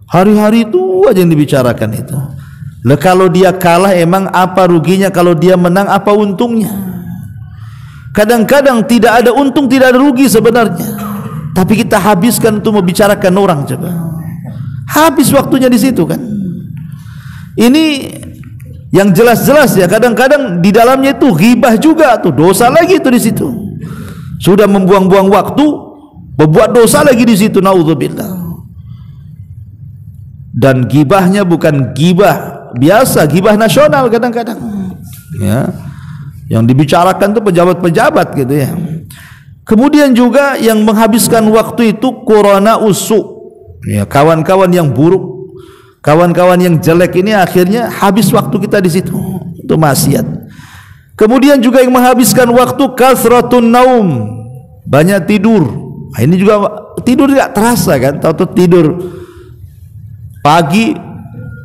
hari-hari itu aja yang dibicarakan itu. Lah kalau dia kalah emang apa ruginya, kalau dia menang apa untungnya? Kadang-kadang tidak ada untung, tidak ada rugi sebenarnya. Tapi kita habiskan untuk membicarakan orang, coba. Habis waktunya di situ kan. Ini yang jelas-jelas ya, kadang-kadang di dalamnya itu ghibah juga tuh, dosa lagi itu di situ. Sudah membuang-buang waktu, berbuat dosa lagi di situ, naudzubillah. Dan gibahnya bukan gibah biasa, gibah nasional kadang-kadang. Ya. Yang dibicarakan tuh pejabat-pejabat gitu ya. Kemudian juga yang menghabiskan waktu itu qurana usu, ya, kawan-kawan yang buruk, kawan-kawan yang jelek ini akhirnya habis waktu kita di situ. Itu maksiat. Kemudian juga yang menghabiskan waktu kathratun naum, banyak tidur. Nah, ini juga tidur tidak terasa kan, tahu-tahu tidur pagi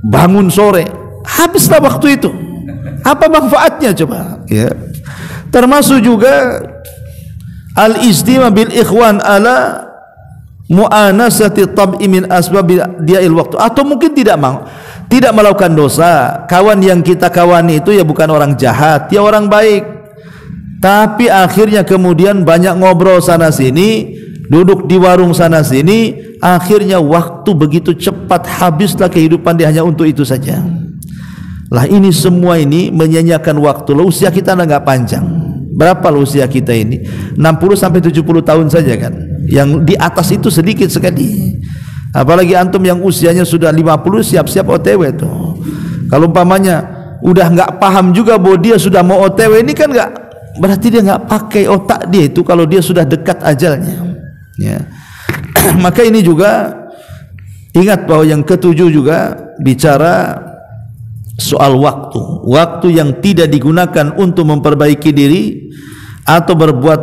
bangun sore, habislah waktu itu. Apa manfaatnya coba? Ya. Termasuk juga al-ijtima bil ikhwan ala mu'anasati tab'i min asbab dia'il waktu, atau mungkin tidak melakukan dosa. Kawan yang kita kawani itu ya bukan orang jahat, ya orang baik, tapi akhirnya kemudian banyak ngobrol sana sini, duduk di warung sana sini, akhirnya waktu begitu cepat, habislah kehidupan dia hanya untuk itu saja. Lah ini semua ini menyia-nyiakan waktu. Lah usia kita enggak panjang. Berapa usia kita ini? 60 sampai 70 tahun saja kan. Yang di atas itu sedikit sekali. Apalagi antum yang usianya sudah 50 siap-siap OTW tuh. Kalau umpamanya udah enggak paham juga bahwa dia sudah mau OTW, ini kan enggak, berarti dia enggak pakai otak dia itu kalau dia sudah dekat ajalnya. Ya. Maka ini juga ingat bahwa yang ketujuh juga bicara soal waktu yang tidak digunakan untuk memperbaiki diri atau berbuat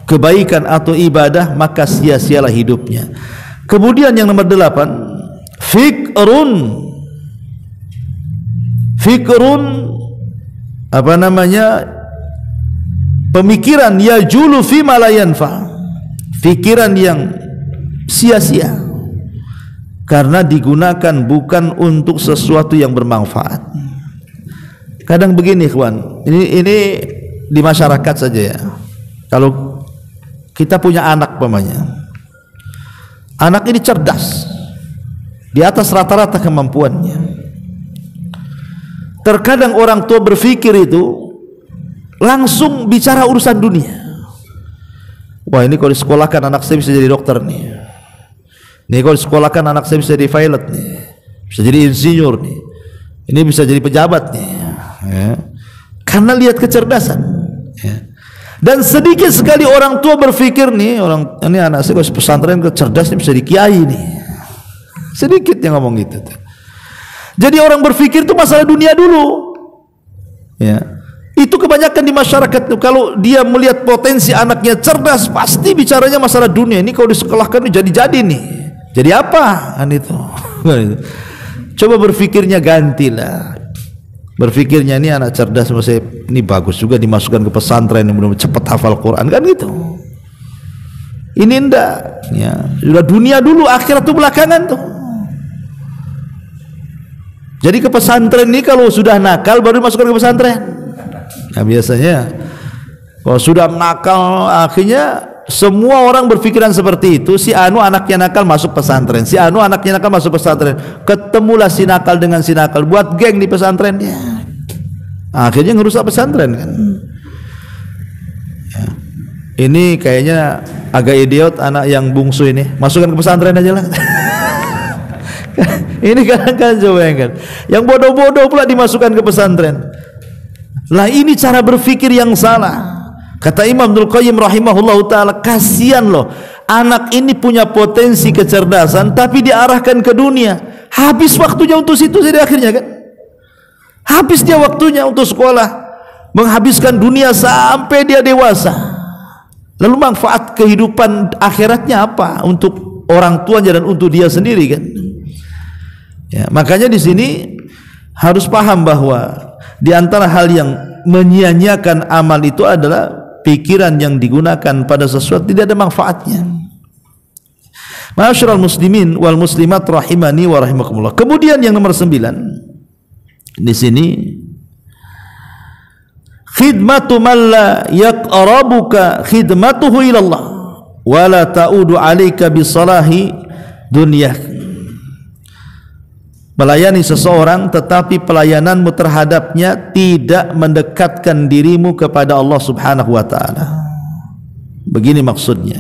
kebaikan atau ibadah, maka sia-sialah hidupnya. Kemudian yang nomor 8, fikrun apa namanya, pemikiran yajulu fi ma la yanfa, pikiran yang sia-sia karena digunakan bukan untuk sesuatu yang bermanfaat. Kadang begini ikhwan, ini di masyarakat saja ya. Kalau kita punya anak pemanya, anak ini cerdas, di atas rata-rata kemampuannya. Terkadang orang tua berpikir itu langsung bicara urusan dunia. Wah, ini kalau disekolahkan anak saya bisa jadi dokter nih. Ini kalau disekolahkan anak saya bisa jadi pilot nih, bisa jadi insinyur nih, ini bisa jadi pejabat nih, ya. Karena lihat kecerdasan, ya. Dan sedikit sekali orang tua berpikir nih, ini anak saya kalau pesantren cerdas nih bisa di kiai nih. Sedikit yang ngomong gitu. Jadi orang berpikir itu masalah dunia dulu, ya. Itu kebanyakan di masyarakat tuh, kalau dia melihat potensi anaknya cerdas, pasti bicaranya masalah dunia. Ini kalau disekolahkan jadi nih. Jadi apa? Kan itu. Coba berpikirnya gantilah. Berpikirnya ini anak cerdas, ini bagus juga dimasukkan ke pesantren yang mudah-mudahan cepat hafal Quran, kan gitu. Ini enggak, ya. Sudah dunia dulu, akhirat itu belakangan tuh. Jadi ke pesantren ini kalau sudah nakal baru dimasukkan ke pesantren. Nah biasanya kalau sudah nakal, akhirnya semua orang berpikiran seperti itu. Si anu anaknya nakal masuk pesantren, si anu anaknya nakal masuk pesantren. Ketemulah si nakal dengan si nakal, buat geng di pesantrennya. Akhirnya ngerusak pesantren kan. Ya. Ini kayaknya agak idiot anak yang bungsu ini, masukkan ke pesantren aja lah. Ini kan coba kan, yang bodoh-bodoh pula dimasukkan ke pesantren. Lah ini cara berpikir yang salah. Kata Imam Ibnul Qayyim rahimahullahu ta'ala, kasihan loh, anak ini punya potensi kecerdasan tapi diarahkan ke dunia, habis waktunya untuk situ jadi akhirnya kan, habis dia waktunya untuk sekolah, menghabiskan dunia sampai dia dewasa. Lalu manfaat kehidupan akhiratnya apa untuk orang tuanya dan untuk dia sendiri kan? Ya, makanya di sini harus paham bahwa di antara hal yang menyia-nyiakan amal itu adalah pikiran yang digunakan pada sesuatu tidak ada manfaatnya. Ma'asyiral muslimin wal muslimat rahimani wa rahimakumullah. Kemudian yang nomor 9 di sini, khidmatu man la yaqrabuka khidmatuhu ila Allah wa la ta'udu 'alaika bi salahi dunyah. Melayani seseorang tetapi pelayananmu terhadapnya tidak mendekatkan dirimu kepada Allah Subhanahu wa ta'ala. Begini maksudnya.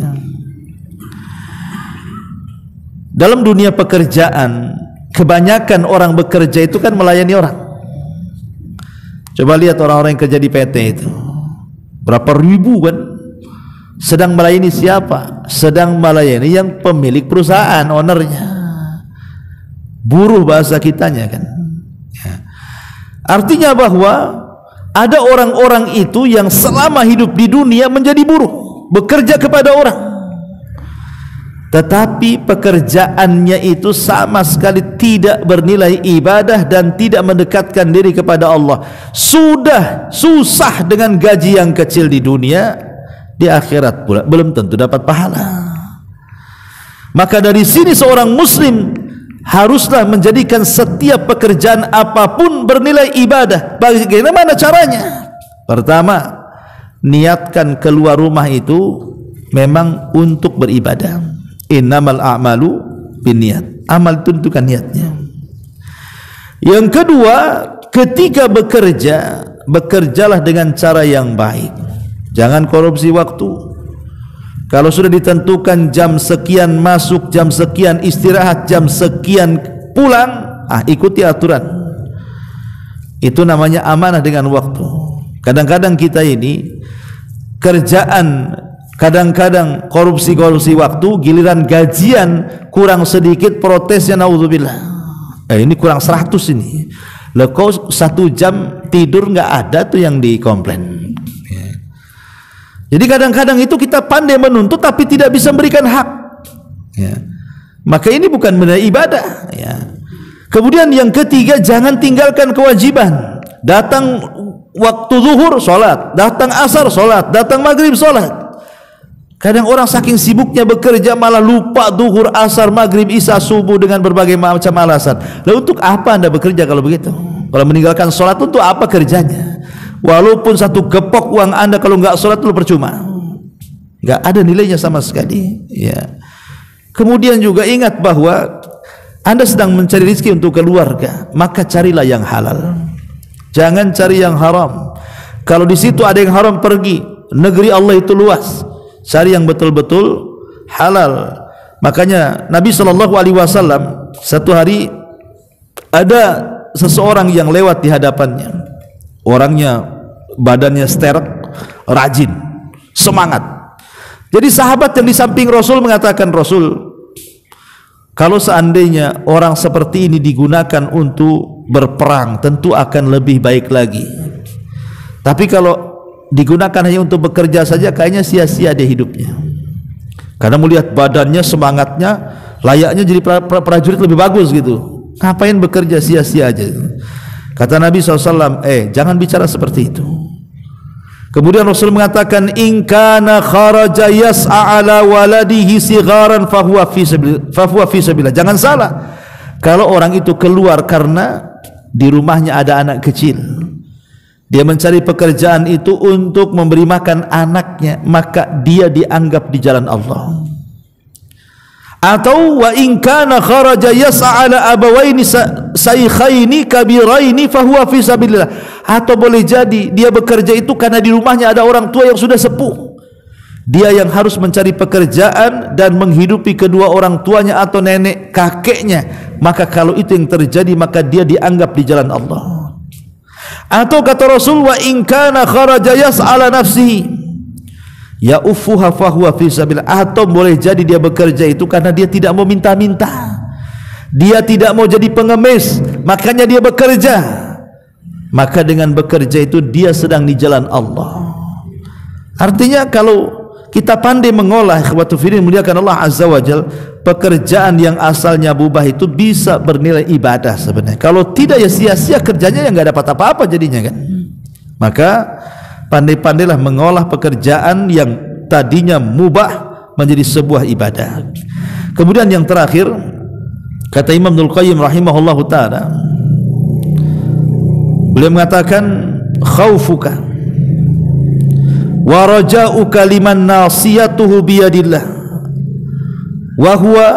Dalam dunia pekerjaan, kebanyakan orang bekerja itu kan melayani orang. Coba lihat orang-orang yang kerja di PT itu, berapa ribu kan, sedang melayani siapa? Sedang melayani yang pemilik perusahaan, ownernya, buruh bahasa kitanya kan, ya. Artinya bahwa Ada orang-orang itu yang selama hidup di dunia menjadi buruh, bekerja kepada orang, tetapi pekerjaannya itu sama sekali tidak bernilai ibadah dan tidak mendekatkan diri kepada Allah. Sudah susah dengan gaji yang kecil di dunia, di akhirat pula belum tentu dapat pahala. Maka dari sini seorang muslim haruslah menjadikan setiap pekerjaan apapun bernilai ibadah. Bagaimana caranya? Pertama, niatkan keluar rumah itu memang untuk beribadah. Innamal a'malu binniyat. Amal tentukan niatnya. Yang kedua, ketika bekerja, bekerjalah dengan cara yang baik. Jangan korupsi waktu. Kalau sudah ditentukan jam sekian masuk, jam sekian istirahat, jam sekian pulang, ikuti aturan. Itu namanya amanah dengan waktu. Kadang-kadang kita ini kerjaan, kadang-kadang korupsi waktu, giliran gajian kurang sedikit protesnya, naudzubillah. Ini kurang 100 ini. Lah kok 1 jam tidur nggak ada tuh yang dikomplain. Jadi kadang-kadang itu kita pandai menuntut tapi tidak bisa memberikan hak. Ya. Maka ini bukan benar ibadah. Ya. Kemudian yang ketiga, jangan tinggalkan kewajiban. Datang waktu zuhur sholat, datang asar sholat, datang maghrib sholat. Kadang orang saking sibuknya bekerja malah lupa zuhur, asar, maghrib, isya, subuh dengan berbagai macam alasan. Lalu untuk apa anda bekerja kalau begitu? Kalau meninggalkan sholat untuk apa kerjanya? Walaupun 1 gepok uang anda kalau nggak sholat itu percuma, nggak ada nilainya sama sekali. Ya. Kemudian juga ingat bahwa anda sedang mencari rezeki untuk keluarga, maka carilah yang halal, jangan cari yang haram. Kalau di situ ada yang haram, pergi. Negeri Allah itu luas, cari yang betul-betul halal. Makanya Nabi SAW satu hari ada seseorang yang lewat di hadapannya. Orangnya badannya sterek, rajin, semangat. Jadi sahabat yang di samping Rasul mengatakan, Rasul, kalau seandainya orang seperti ini digunakan untuk berperang, tentu akan lebih baik lagi. Tapi kalau digunakan hanya untuk bekerja saja, kayaknya sia-sia dia hidupnya. Karena melihat badannya, semangatnya, layaknya jadi prajurit lebih bagus gitu. Ngapain bekerja sia-sia aja? Kata Nabi SAW, jangan bicara seperti itu. Kemudian Rasul mengatakan, in kana kharaja yas'a ala waladihi sigharan fahuwa fi sabilillah. Jangan salah, kalau orang itu keluar karena di rumahnya ada anak kecil, dia mencari pekerjaan itu untuk memberi makan anaknya, maka dia dianggap di jalan Allah. Atau wa in kana kharaja yas'a ala abawaini saykhaini kabiraini fahuwa fi sabilillah. Atau boleh jadi dia bekerja itu karena di rumahnya ada orang tua yang sudah sepuh, dia yang harus mencari pekerjaan dan menghidupi kedua orang tuanya atau nenek kakeknya, maka kalau itu yang terjadi maka dia dianggap di jalan Allah. Atau kata Rasul, wa in kana kharaja yas'ala nafsihi ya ufuha fahuwa fi sabilillah. Atau boleh jadi dia bekerja itu karena dia tidak mau minta-minta, dia tidak mau jadi pengemis, makanya dia bekerja. Maka dengan bekerja itu dia sedang di jalan Allah. Artinya kalau kita pandai mengolah, ikhwatu fillah muliakan Allah azza wajal, pekerjaan yang asalnya mubah itu bisa bernilai ibadah sebenarnya. Kalau tidak ya sia-sia kerjanya, yang nggak dapat apa-apa jadinya kan. Maka pandai-pandailah mengolah pekerjaan yang tadinya mubah menjadi sebuah ibadah. Kemudian yang terakhir, kata Imam Ibnul Qayyim rahimahullahu ta'ala, beliau mengatakan, khaufuka wa raja'uka liman nasiyatuhu biyadillah wa huwa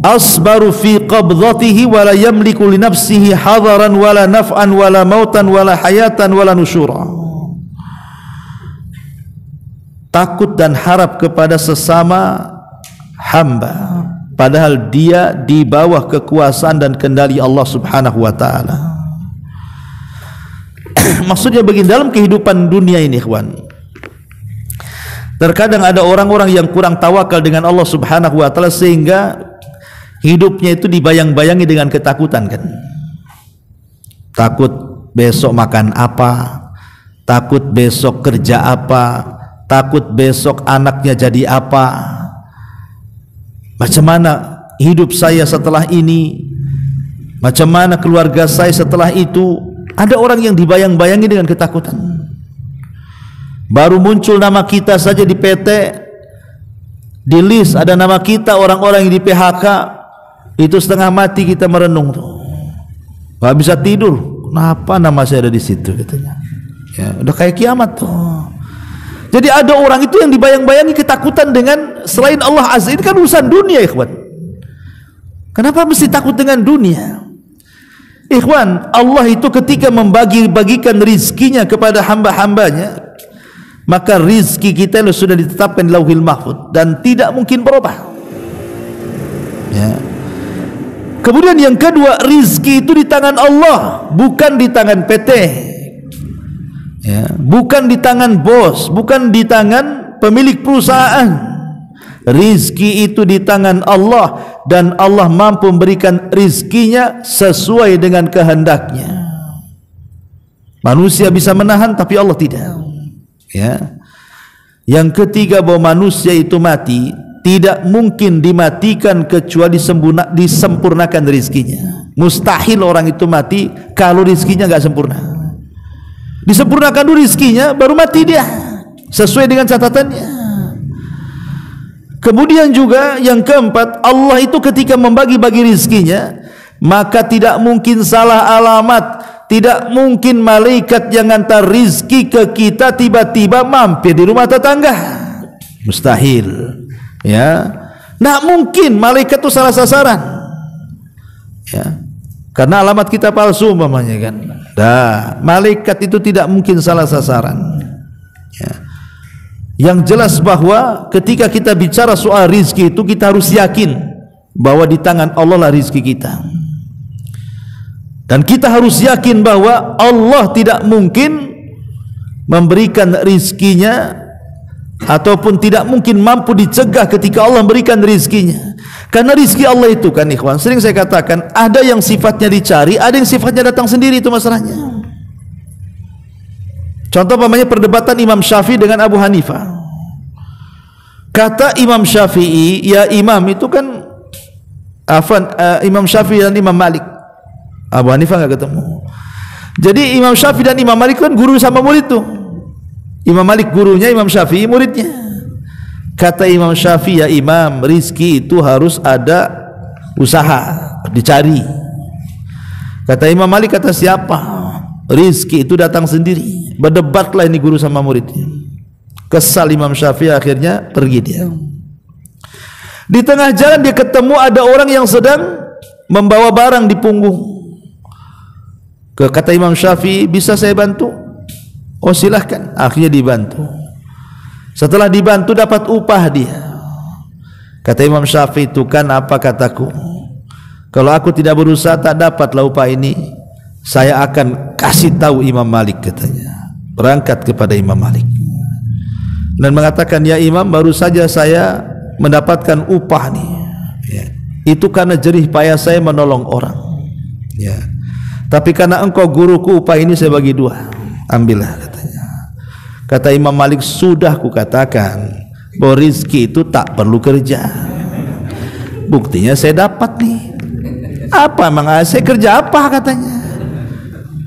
asbaru fi qabdatihi wa la yamliku li nafsihi hadaran wala naf'an wala mautan wala hayatan wala nusyura. Takut dan harap kepada sesama hamba, padahal dia di bawah kekuasaan dan kendali Allah Subhanahu wa taala. Maksudnya begini, dalam kehidupan dunia ini, ikhwan, terkadang ada orang-orang yang kurang tawakal dengan Allah Subhanahu wa taala sehingga hidupnya itu dibayang-bayangi dengan ketakutan kan. Takut besok makan apa, takut besok kerja apa, takut besok anaknya jadi apa, macam mana hidup saya setelah ini, macam mana keluarga saya setelah itu. Ada orang yang dibayang-bayangi dengan ketakutan. Baru muncul nama kita saja di PT, di list ada nama kita, orang-orang yang di PHK, itu setengah mati kita merenung tuh, nggak bisa tidur. Kenapa nama saya ada di situ katanya? Ya, udah kayak kiamat tuh. Jadi ada orang itu yang dibayang-bayangi ketakutan dengan selain Allah Azza. Ini kan urusan dunia, ikhwan. Kenapa mesti takut dengan dunia? Ikhwan, Allah itu ketika membagi-bagikan rizkinya kepada hamba-hambanya, maka rizki kita sudah ditetapkan di Lauhil Mahfuz dan tidak mungkin berubah. Ya. Kemudian yang kedua, rizki itu di tangan Allah, bukan di tangan PT, ya, bukan di tangan bos, bukan di tangan pemilik perusahaan. Rizki itu di tangan Allah, dan Allah mampu memberikan rizkinya sesuai dengan kehendaknya. Manusia bisa menahan, tapi Allah tidak. Ya. Yang ketiga, bahwa manusia itu mati tidak mungkin dimatikan kecuali disempurnakan rizkinya. Mustahil orang itu mati kalau rizkinya nggak sempurna. Disempurnakan dulu rizkinya, baru mati dia sesuai dengan catatannya. Kemudian juga yang keempat, Allah itu ketika membagi-bagi rizkinya, maka tidak mungkin salah alamat, tidak mungkin malaikat yang antar rizki ke kita tiba-tiba mampir di rumah tetangga. Mustahil, ya. Nah, mungkin malaikat itu salah sasaran, ya, karena alamat kita palsu umpamanya kan. Malaikat itu tidak mungkin salah sasaran, ya. Yang jelas bahwa ketika kita bicara soal rizki itu, kita harus yakin bahwa di tangan Allah lah rizki kita, dan kita harus yakin bahwa Allah tidak mungkin memberikan rizkinya, ataupun tidak mungkin mampu dicegah ketika Allah memberikan rizkinya. Karena rizki Allah itu kan, ikhwan, sering saya katakan, ada yang sifatnya dicari, ada yang sifatnya datang sendiri. Itu masalahnya. Contoh pamannya perdebatan Imam Syafi'i dengan Abu Hanifah. Kata Imam Syafi'i, ya imam itu kan Imam Syafi'i dan Imam Malik. Abu Hanifah nggak ketemu. Jadi Imam Syafi'i dan Imam Malik kan guru sama murid tuh. Imam Malik gurunya, Imam Syafi'i muridnya. Kata Imam Syafi'i, ya imam, rizki itu harus ada usaha, dicari. Kata Imam Malik, kata siapa? Rizki itu datang sendiri. Berdebatlah ini guru sama muridnya. Kesal Imam Syafi'i, akhirnya pergi dia. Di tengah jalan dia ketemu ada orang yang sedang membawa barang di punggung. Kata Imam Syafi'i, bisa saya bantu? Oh silahkan. Akhirnya dibantu. Setelah dibantu dapat upah dia. Kata Imam Syafi'i, itu kan apa kataku, kalau aku tidak berusaha tak dapatlah upah ini. Saya akan kasih tahu Imam Malik, katanya. Berangkat kepada Imam Malik dan mengatakan, ya imam, baru saja saya mendapatkan upah nih, ya. Itu karena jerih payah saya menolong orang, ya. Tapi karena engkau guruku, upah ini saya bagi dua, ambillah, katanya. Kata Imam Malik, sudah kukatakan bahwa rizki itu tak perlu kerja. Buktinya saya dapat nih. Apa emang saya kerja apa, katanya,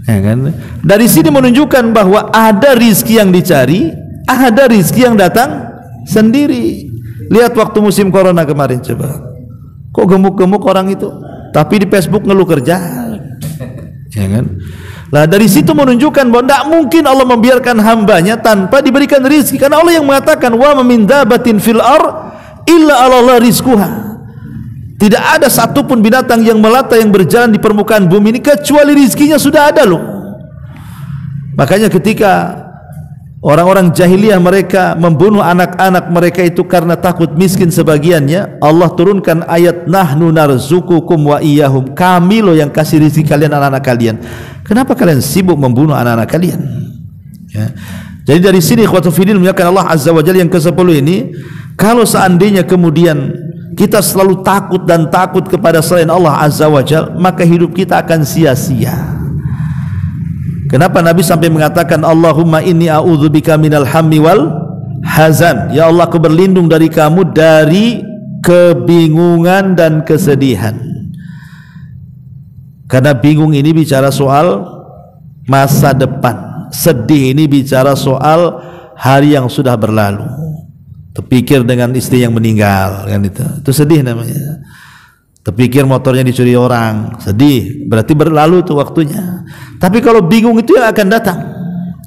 ya kan? Dari sini menunjukkan bahwa ada rizki yang dicari, ada rizki yang datang sendiri. Lihat waktu musim corona kemarin, coba, kok gemuk-gemuk orang itu, tapi di Facebook ngeluh kerja, ya kan? Nah, dari situ menunjukkan bahwa tidak mungkin Allah membiarkan hambanya tanpa diberikan rizki, karena Allah yang mengatakan, wa min dabatin fil ar illa 'alallahi rizquha. Tidak ada satupun binatang yang melata yang berjalan di permukaan bumi ini kecuali rizkinya sudah ada loh. Makanya ketika orang-orang jahiliyah mereka membunuh anak-anak mereka itu karena takut miskin sebagiannya, Allah turunkan ayat, nahnu narzukukum wa iyyahum, kami loh yang kasih rizki kalian, anak-anak kalian. Kenapa kalian sibuk membunuh anak-anak kalian? Ya. Jadi dari sini ikhwatu fillah menyatakan Allah Azza wa Jalla yang ke-10 ini, kalau seandainya kemudian kita selalu takut dan takut kepada selain Allah Azza wa Jalla, maka hidup kita akan sia-sia. Kenapa Nabi sampai mengatakan Allahumma inni a'udzubika minal hammi wal hazan, ya Allah aku berlindung dari kamu dari kebingungan dan kesedihan. Karena bingung ini bicara soal masa depan, sedih ini bicara soal hari yang sudah berlalu. Terpikir dengan istri yang meninggal, kan itu sedih namanya. Terpikir motornya dicuri orang, sedih, berarti berlalu tuh waktunya. Tapi kalau bingung itu yang akan datang.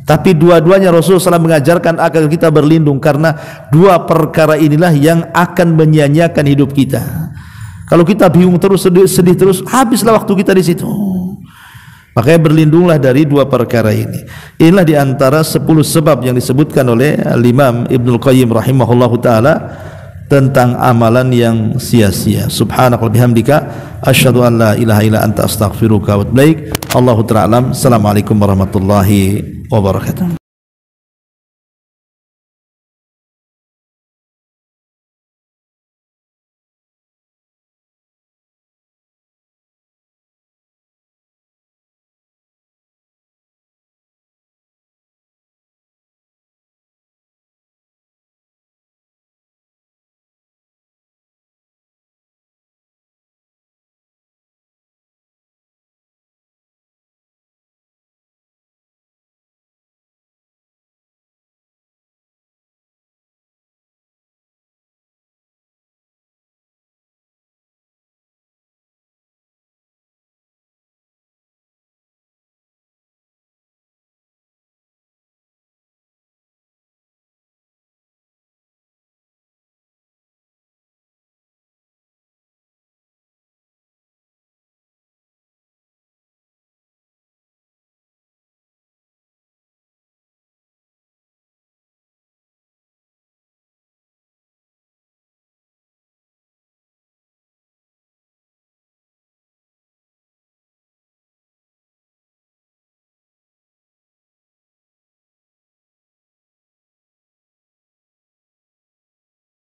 Tapi dua-duanya Rasulullah SAW mengajarkan agar kita berlindung, karena dua perkara inilah yang akan menyia-nyiakan hidup kita. Kalau kita bingung terus, sedih terus, habislah waktu kita di situ. Makanya berlindunglah dari dua perkara ini. Inilah diantara 10 sebab yang disebutkan oleh Al-Imam Ibnul Qayyim rahimahullahu ta'ala tentang amalan yang sia-sia. Subhanaka wa bihamdika asyhadu an la ilaha illa anta astaghfiruka wa atubu ilaik. Allahu ta'ala alam. Assalamualaikum warahmatullahi wabarakatuh.